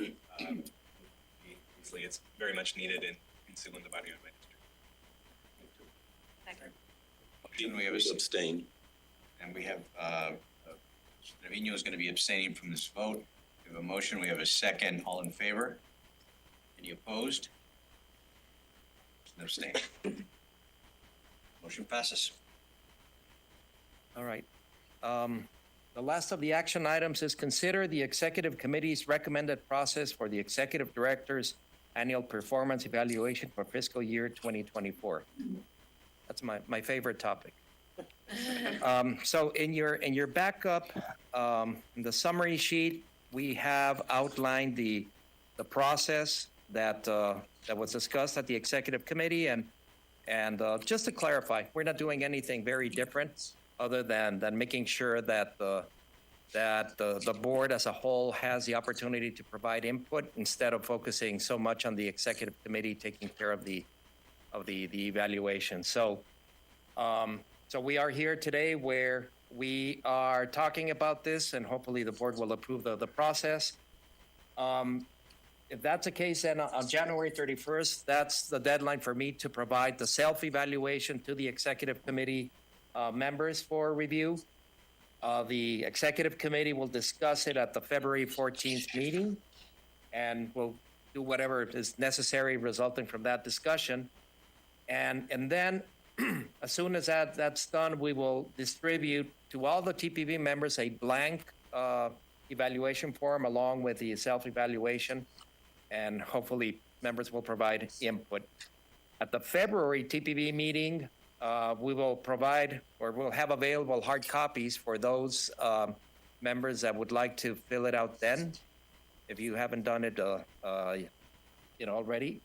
Obviously, it's very much needed in Segundo Barrio. Motion, we have a abstain. And we have, Trevino is going to be abstaining from this vote. We have a motion, we have a second. All in favor? Any opposed? Abstain. Motion passes. All right. The last of the action items is consider the executive committee's recommended process for the executive director's annual performance evaluation for fiscal year 2024. That's my favorite topic. So in your backup, in the summary sheet, we have outlined the process that was discussed at the executive committee, and just to clarify, we're not doing anything very different other than making sure that the board as a whole has the opportunity to provide input instead of focusing so much on the executive committee taking care of the evaluation. So we are here today where we are talking about this, and hopefully the board will approve the process. If that's the case, then on January 31st, that's the deadline for me to provide the self-evaluation to the executive committee members for review. The executive committee will discuss it at the February 14th meeting, and we'll do whatever is necessary resulting from that discussion. And then, as soon as that's done, we will distribute to all the TPB members a blank evaluation form along with the self-evaluation, and hopefully members will provide input. At the February TPB meeting, we will provide, or we'll have available hard copies for those members that would like to fill it out then, if you haven't done it already.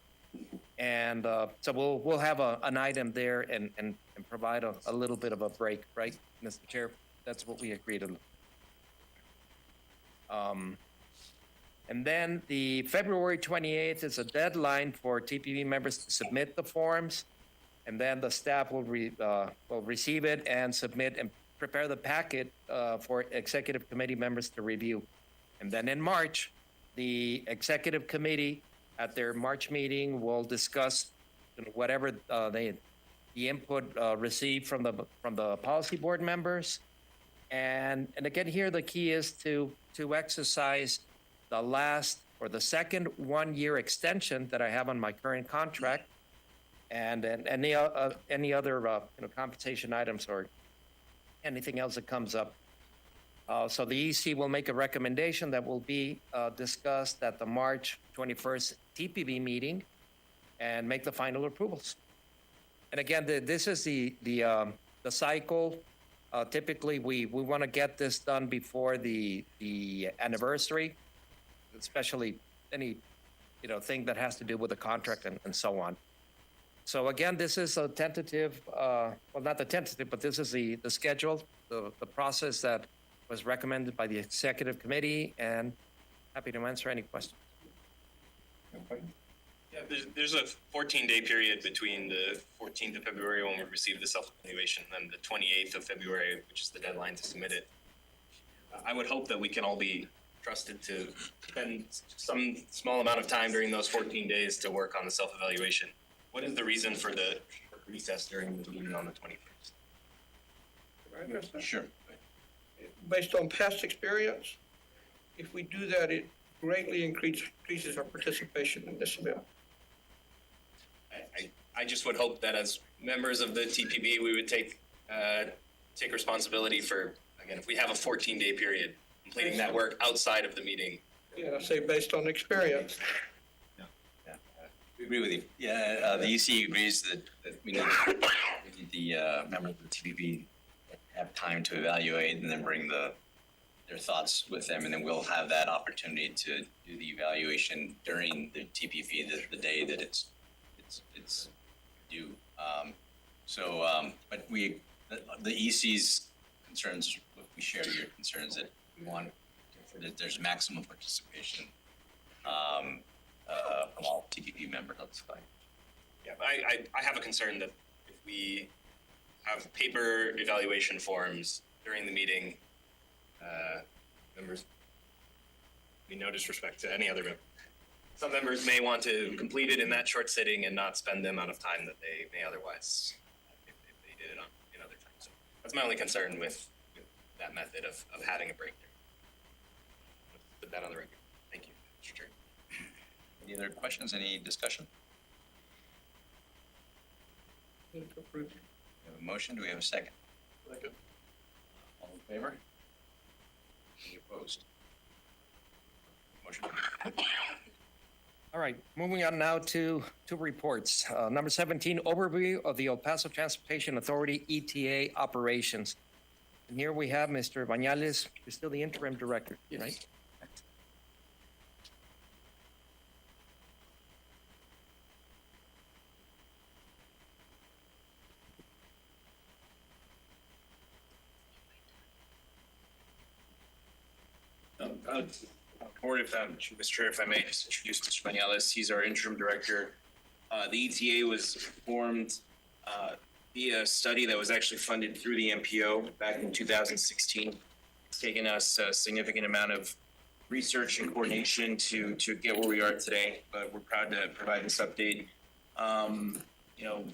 And so we'll have an item there and provide a little bit of a break, right, Mr. Chair? That's what we agreed on. And then the February 28th is a deadline for TPB members to submit the forms, and then the staff will receive it and submit and prepare the packet for executive committee members to review. And then in March, the executive committee at their March meeting will discuss whatever the input received from the policy board members. And again, here the key is to exercise the last or the second 1-year extension that I have on my current contract, and any other compensation items or anything else that comes up. So the EC will make a recommendation that will be discussed at the March 21st TPB meeting and make the final approvals. And again, this is the cycle. Typically, we want to get this done before the anniversary, especially any thing that has to do with the contract and so on. So again, this is a tentative, well, not the tentative, but this is the schedule, the process that was recommended by the executive committee, and happy to answer any questions. Yeah, there's a 14-day period between the 14th of February when we receive the self-evaluation and the 28th of February, which is the deadline to submit it. I would hope that we can all be trusted to spend some small amount of time during those 14 days to work on the self-evaluation. What is the reason for the recess during the meeting on the 21st? Can I address that? Sure. Based on past experience, if we do that, it greatly increases our participation in this event. I just would hope that as members of the TPB, we would take responsibility for, again, if we have a 14-day period, completing that work outside of the meeting. Yeah, I say based on experience. We agree with you. Yeah, the EC agrees that we need the members of the TPB have time to evaluate and then bring their thoughts with them, and then we'll have that opportunity to do the evaluation during the TPP, the day that it's due. But the EC's concerns, we share your concerns that we want that there's maximum participation from all TPP members. That's fine. Yeah, I have a concern that if we have paper evaluation forms during the meeting, members, no disrespect to any other member, some members may want to complete it in that short sitting and not spend the amount of time that they may otherwise if they did it in other times. So that's my only concern with that method of having a break there. Put that on the record. Thank you, Mr. Chair. Any other questions? Any discussion? Move to approve. We have a motion. Do we have a second? Second. All in favor? Any opposed? Motion. All right, moving on now to reports. Number 17, overview of the El Paso Transportation Authority ETA operations. And here we have Mr. Bañales, who's still the interim director, right? Board, Mr. Chair, if I may just introduce Mr. Bañales, he's our interim director. The ETA was formed via a study that was actually funded through the MPO back in 2016. It's taken us a significant amount of research and coordination to get where we are today, but we're proud to provide this update.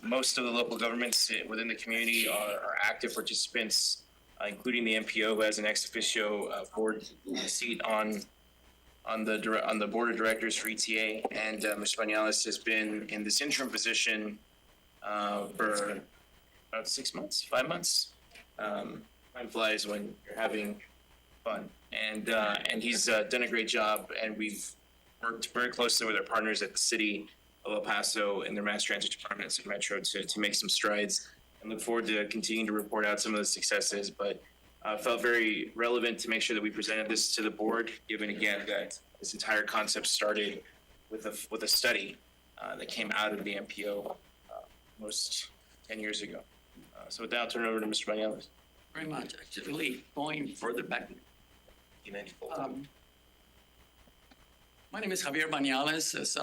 Most of the local governments within the community are active participants, including the MPO, who has an ex officio board seat on on the board of directors for ETA, and Mr. Banales has been in this interim position for about 6 months, 5 months. Time flies when you're having fun, and he's done a great job, and we've worked very closely with our partners at the city of El Paso and their mass transit department at City Metro to make some strides, and look forward to continuing to report out some of the successes. But felt very relevant to make sure that we presented this to the board, given again that this entire concept started with a study that came out of the MPO almost 10 years ago. So with that, I'll turn it over to Mr. Banales. Very much. Actually, going further back. My name is Javier Banales. As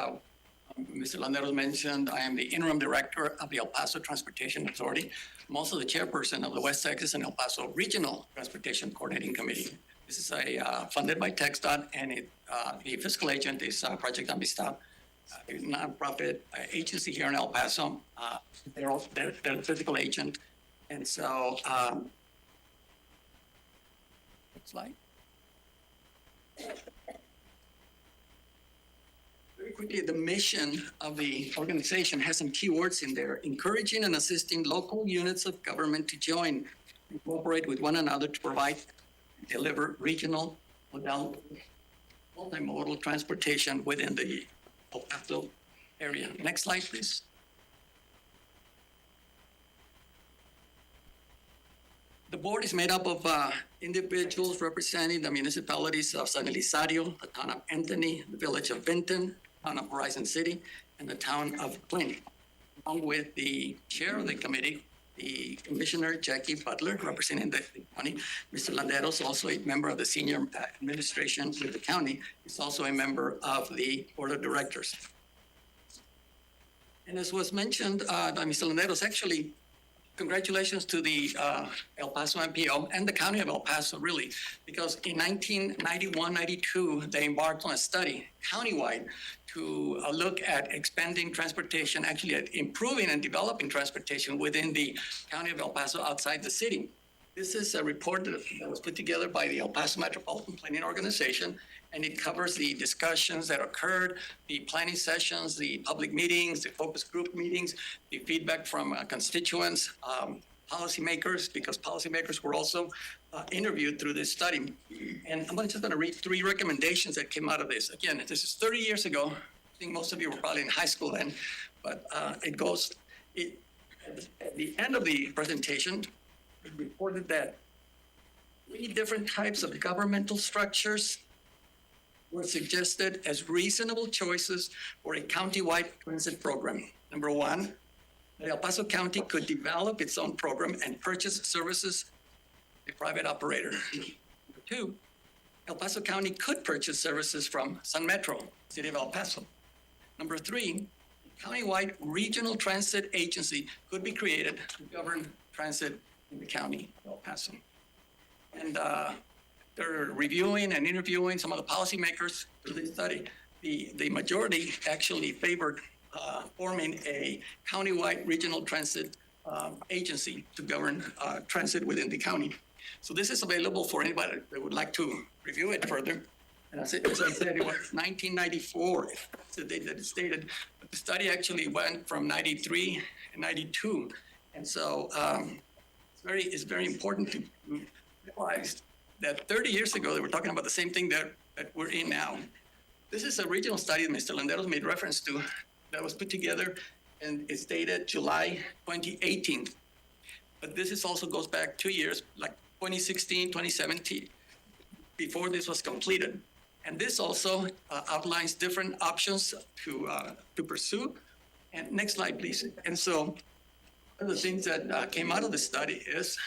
Mr. Landeros mentioned, I am the interim director of the El Paso Transportation Authority. I'm also the chairperson of the West Texas and El Paso Regional Transportation Coordinating Committee. This is funded by TxDOT, and the fiscal agent is Project Amistad, a nonprofit agency here in El Paso. They're the fiscal agent. And so, next slide. Very quickly, the mission of the organization has some key words in there: encouraging and assisting local units of government to join and cooperate with one another to provide and deliver regional multimodal transportation within the El Paso area. Next slide, please. The board is made up of individuals representing the municipalities of San Elizario, the town of Anthony, the village of Vinton, town of Horizon City, and the town of Plain. Along with the chair of the committee, the Commissioner Jackie Butler, representing the county. Mr. Landeros, also a member of the senior administration with the county, is also a member of the board of directors. And as was mentioned by Mr. Landeros, actually, congratulations to the El Paso MPO and the county of El Paso, really, because in 1991-92, they embarked on a study countywide to look at expanding transportation, actually at improving and developing transportation within the county of El Paso outside the city. This is a report that was put together by the El Paso Metropolitan Planning Organization, and it covers the discussions that occurred, the planning sessions, the public meetings, the focus group meetings, the feedback from constituents, policymakers, because policymakers were also interviewed through this study. And I'm just going to read 3 recommendations that came out of this. Again, this is 30 years ago. I think most of you were probably in high school then, but at the end of the presentation, it reported that 3 different types of governmental structures were suggested as reasonable choices for a countywide transit program. Number 1, that El Paso County could develop its own program and purchase services a private operator. Number 2, El Paso County could purchase services from Sun Metro, City of El Paso. Number 3, a countywide regional transit agency could be created to govern transit in the county of El Paso. And they're reviewing and interviewing some of the policymakers for this study. The majority actually favored forming a countywide regional transit agency to govern transit within the county. So this is available for anybody that would like to review it further. And as I said, it was 1994, that's the date that it stated, but the study actually went from 93 and 92. And so it's very important to realize that 30 years ago, they were talking about the same thing that we're in now. This is a regional study that Mr. Landeros made reference to that was put together, and it's dated July 2018. But this also goes back 2 years, like 2016, 2017, before this was completed. And this also outlines different options to pursue. And next slide, please. And so one of the things that came out of the study is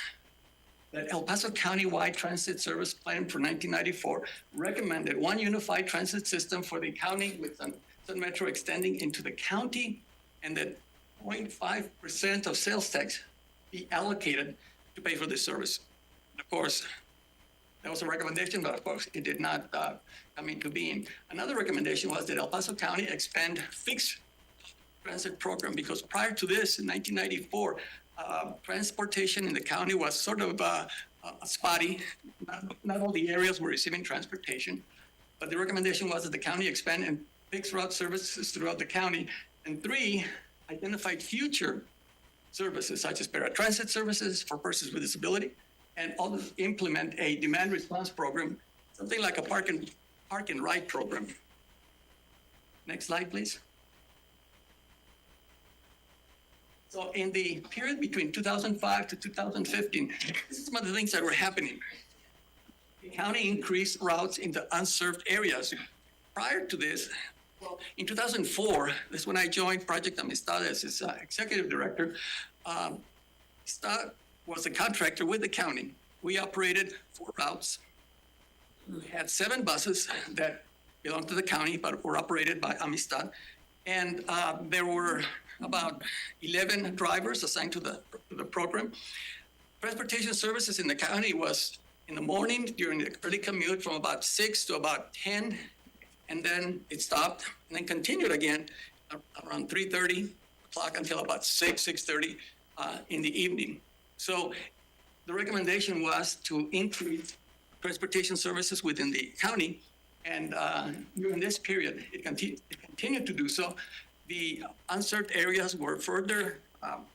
that El Paso County-wide Transit Service Plan for 1994 recommended one unified transit system for the county with Sun Metro extending into the county, and that 0.5% of sales tax be allocated to pay for this service. And of course, that was a recommendation, but of course, it did not come into being. Another recommendation was that El Paso County expand fixed transit program, because prior to this, in 1994, transportation in the county was sort of spotty. Not all the areas were receiving transportation. but the recommendation was that the county expand and fix route services throughout the county. And three, identify future services such as paratransit services for persons with disability, and also implement a demand response program, something like a park and ride program. Next slide, please. So in the period between 2005 to 2015, this is some of the things that were happening. The county increased routes into unserved areas. Prior to this, well, in 2004, that's when I joined Project Amistad as its executive director. Amistad was a contractor with the county. We operated 4 routes. We had 7 buses that belonged to the county, but were operated by Amistad. And there were about 11 drivers assigned to the program. Transportation services in the county was in the morning during the early commute from about 6 to about 10, and then it stopped and then continued again around 3:30 o'clock until about 6:30 in the evening. So the recommendation was to increase transportation services within the county, and during this period, it continued to do so. The unserved areas were further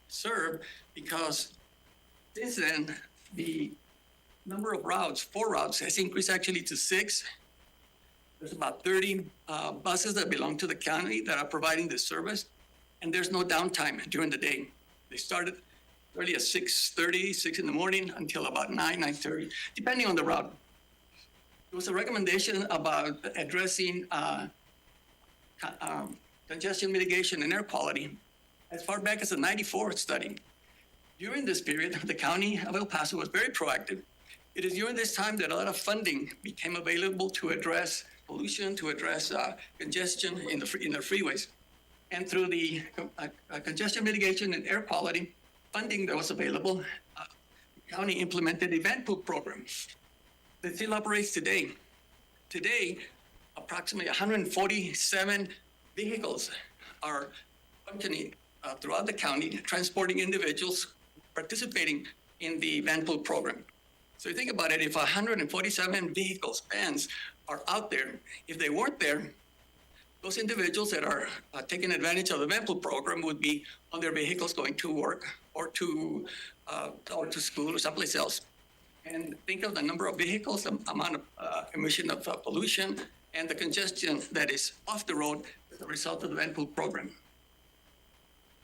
served because since then, the number of routes, 4 routes, has increased actually to 6. There's about 30 buses that belong to the county that are providing this service, and there's no downtime during the day. They started early at 6:30, 6 in the morning until about 9:30, depending on the route. There was a recommendation about addressing congestion mitigation and air quality as far back as the '94 study. During this period, the county of El Paso was very proactive. It is during this time that a lot of funding became available to address pollution, to address congestion in the freeways. And through the congestion mitigation and air quality funding that was available, the county implemented a van pool program that still operates today. Today, approximately 147 vehicles are functioning throughout the county, transporting individuals participating in the van pool program. So you think about it, if 147 vehicles, vans, are out there, if they weren't there, those individuals that are taking advantage of the van pool program would be on their vehicles going to work or to school or someplace else. And think of the number of vehicles, the amount of emission of pollution, and the congestion that is off the road as a result of the van pool program.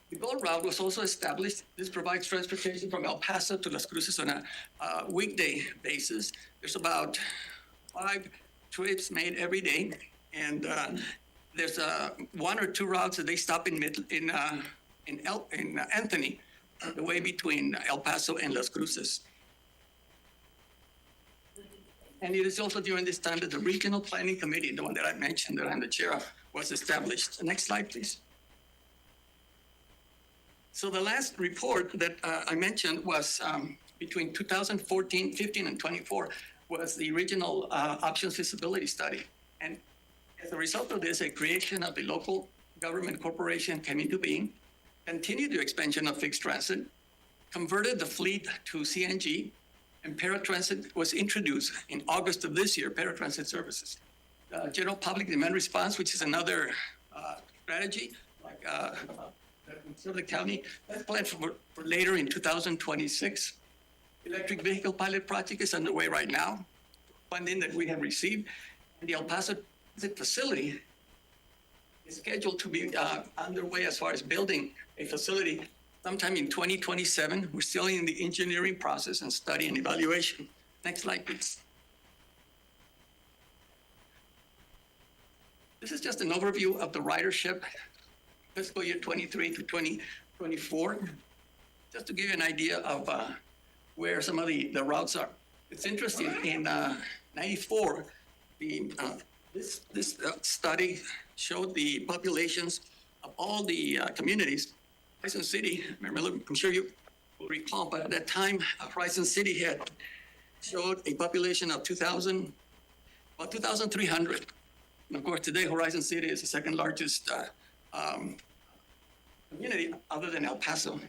The Gold Route was also established. This provides transportation from El Paso to Las Cruces on a weekday basis. There's about 5 trips made every day, and there's 1 or 2 routes that they stop in Anthony, the way between El Paso and Las Cruces. And it is also during this time that the Regional Planning Committee, the one that I mentioned that I'm the chair of, was established. Next slide, please. So the last report that I mentioned was between 2014, 15, and 24 was the Regional Options Feasibility Study. And as a result of this, a creation of the local government corporation came into being, continued the expansion of fixed transit, converted the fleet to CNG, and paratransit was introduced in August of this year, paratransit services. General public demand response, which is another strategy, like serve the county, that's planned for later in 2026. Electric vehicle pilot project is underway right now, funding that we have received. And the El Paso facility is scheduled to be underway as far as building a facility sometime in 2027. We're still in the engineering process and study and evaluation. Next slide, please. This is just an overview of the ridership fiscal year 23 to 2024, just to give you an idea of where some of the routes are. It's interesting, in 94, this study showed the populations of all the communities. Horizon City, I'm sure you will recall, but at that time, Horizon City had showed a population of about 2,300. And of course, today, Horizon City is the second largest community other than El Paso,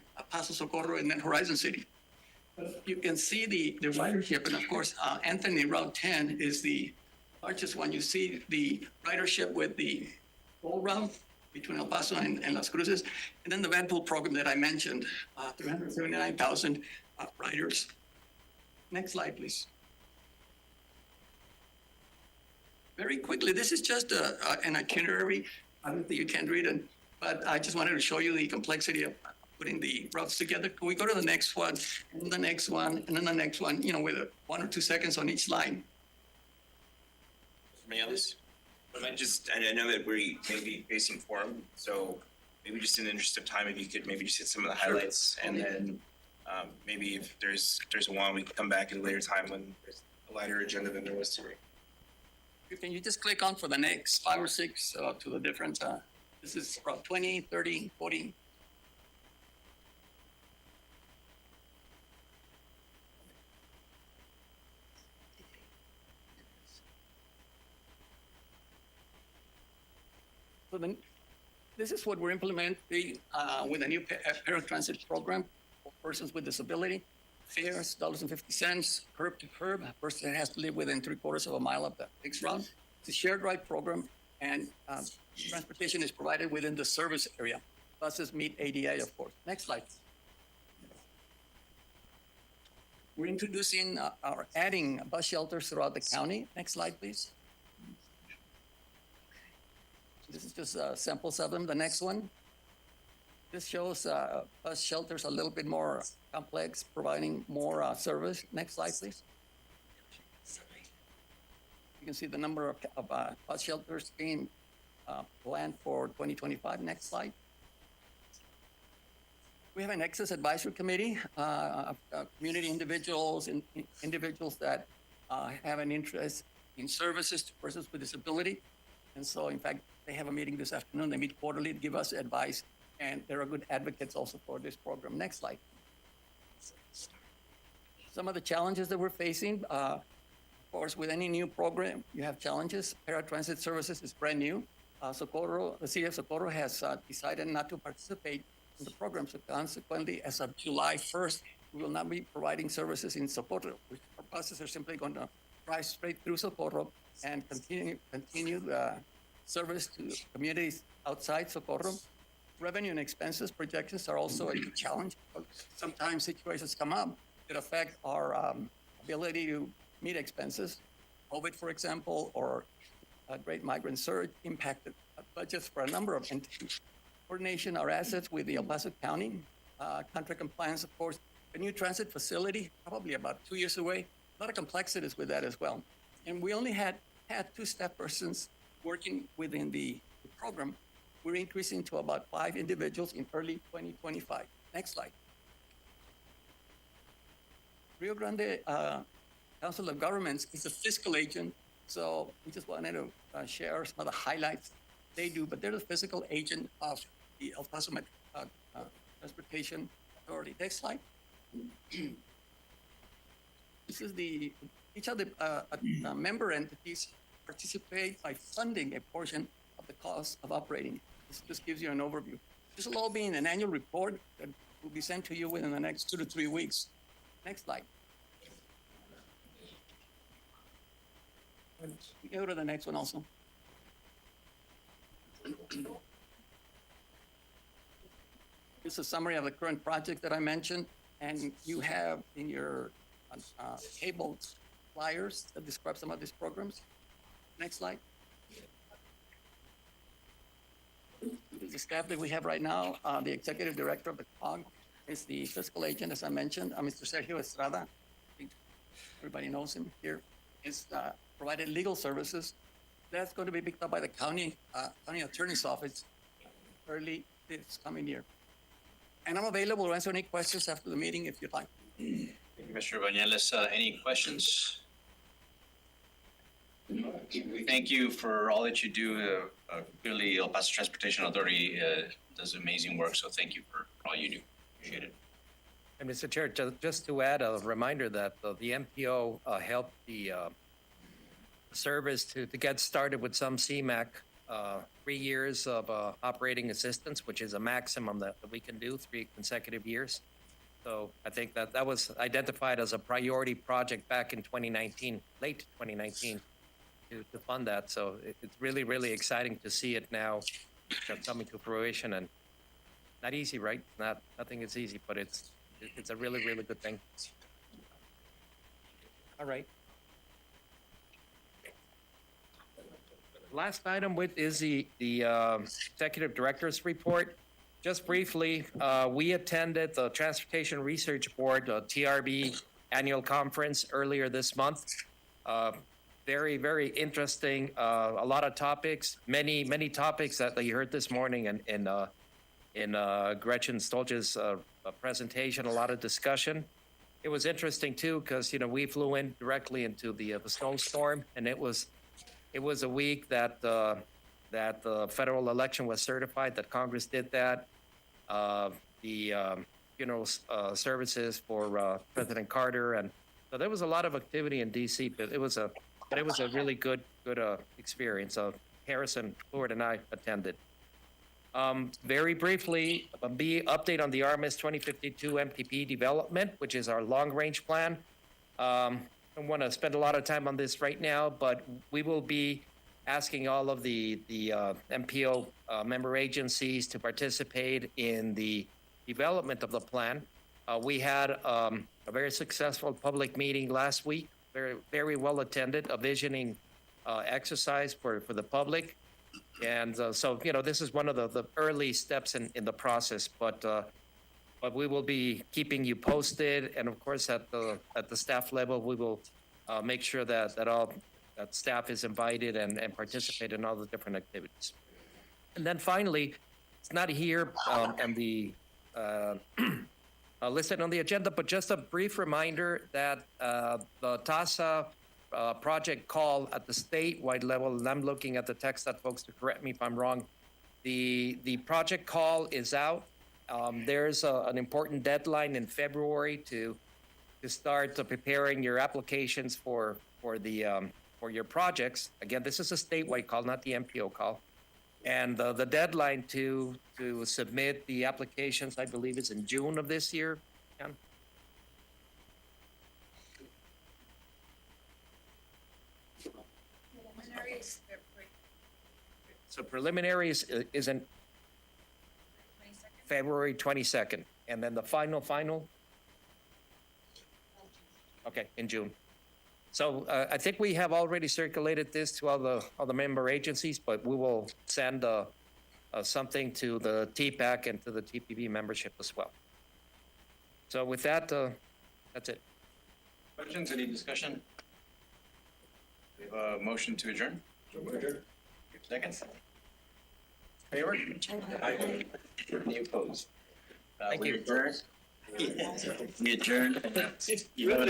Socorro, and then Horizon City. But you can see the ridership, and of course, Anthony Route 10 is the largest one, you see the ridership with the toll route between El Paso and Las Cruces. And then the van pool program that I mentioned, 379,000 riders. Next slide, please. Very quickly, this is just an itinerary. I don't think you can read it, but I just wanted to show you the complexity of putting the routes together. Can we go to the next one, and the next one, and then the next one, with 1 or 2 seconds on each line? Mayales? I know that we may be facing forum, so maybe just in the interest of time, if you could maybe just hit some of the highlights, and then maybe if there's one, we can come back at a later time when there's a lighter agenda than there was today. Can you just click on for the next 5 or 6 to the different, this is about 20, 30, 40. So then, this is what we're implementing with a new paratransit program for persons with disability. Fares, $1.50, curb to curb. A person has to live within 3/4 of a mile of the fixed route. It's a shared ride program, and transportation is provided within the service area. Buses meet ADA, of course. Next slide. We're introducing or adding bus shelters throughout the county. Next slide, please. This is just samples of them. The next one. This shows bus shelters a little bit more complex, providing more service. Next slide, please. You can see the number of bus shelters being planned for 2025. Next slide. We have an Access Advisory Committee of community individuals and individuals that have an interest in services to persons with disability. And so, in fact, they have a meeting this afternoon. They meet quarterly to give us advice, and there are good advocates also for this program. Next slide. Some of the challenges that we're facing, of course, with any new program, you have challenges. Paratransit services is brand new. Socorro, the city of Socorro has decided not to participate in the program. So consequently, as of July 1st, we will not be providing services in Socorro. Our buses are simply going to drive straight through Socorro and continue the service to communities outside Socorro. Revenue and expenses projections are also a challenge. Sometimes situations come up that affect our ability to meet expenses. COVID, for example, or a great migrant surge impacted budgets for a number of entities. Coordination our assets with the El Paso County. Contract compliance, of course. A new transit facility, probably about 2 years away. A lot of complexities with that as well. And we only had 2 staff persons working within the program. We're increasing to about 5 individuals in early 2025. Next slide. Rio Grande Council of Governments is a fiscal agent, so we just wanted to share some of the highlights they do, but they're the fiscal agent of the El Paso Transportation Authority. Next slide. This is each of the member entities participate by funding a portion of the cost of operating. This just gives you an overview. This will all be in an annual report that will be sent to you within the next 2 to 3 weeks. Next slide. We can go to the next one also. This is a summary of the current project that I mentioned, and you have in your table flyers that describe some of these programs. Next slide. This is the staff that we have right now. The executive director of the COG is the fiscal agent, as I mentioned, Mr. Sergio Estrada. I think everybody knows him here. Is provided legal services. That's going to be picked up by the county attorney's office early this coming year. And I'm available to answer any questions after the meeting if you'd like. Thank you, Mr. Bañuelos. Any questions? We thank you for all that you do. Clearly, El Paso Transportation Authority does amazing work, so thank you for all you do. Appreciate it. And Mr. Chair, just to add a reminder that the MPO helped the service to get started with some CMAQ, 3 years of operating assistance, which is a maximum that we can do, 3 consecutive years. So I think that was identified as a priority project back in 2019, late 2019, to fund that. So it's really, really exciting to see it now coming to fruition, and not easy, right? Nothing is easy, but it's a really, really good thing. All right. Last item is the executive director's report. Just briefly, we attended the Transportation Research Board, TRB annual conference earlier this month. Very, very interesting. A lot of topics, many topics that you heard this morning in Gretchen Stolz's presentation. A lot of discussion. It was interesting too because we flew in directly into the snowstorm, and it was a week that the federal election was certified. That Congress did that. The funeral services for President Carter, and so there was a lot of activity in D.C. But it was a really good experience. Harrison, Lord, and I attended. Very briefly, update on the RMS 2052 MPP development, which is our long-range plan. I don't want to spend a lot of time on this right now, but we will be asking all of the MPO member agencies to participate in the development of the plan. We had a very successful public meeting last week, very, very well attended, a visioning exercise for the public. And so, this is one of the early steps in the process, but we will be keeping you posted. And of course, at the staff level, we will make sure that staff is invited and participate in all the different activities. And then finally, it's not here and the listed on the agenda, but just a brief reminder that the TASA project call at the statewide level, and I'm looking at the text that folks to correct me if I'm wrong, the project call is out. There's an important deadline in February to start preparing your applications for your projects. Again, this is a statewide call, not the MPO call. And the deadline to submit the applications, I believe, is in June of this year. Ken? So preliminaries is in February 22nd, and then the final? Okay, in June. So I think we have already circulated this to all the member agencies, but we will send something to the TPAC and to the TPB membership as well. So with that, that's it. Questions, any discussion? We have a motion to adjourn? Second? Favor? Aye. Any opposed? Thank We you. adjourn. We adjourn. You have an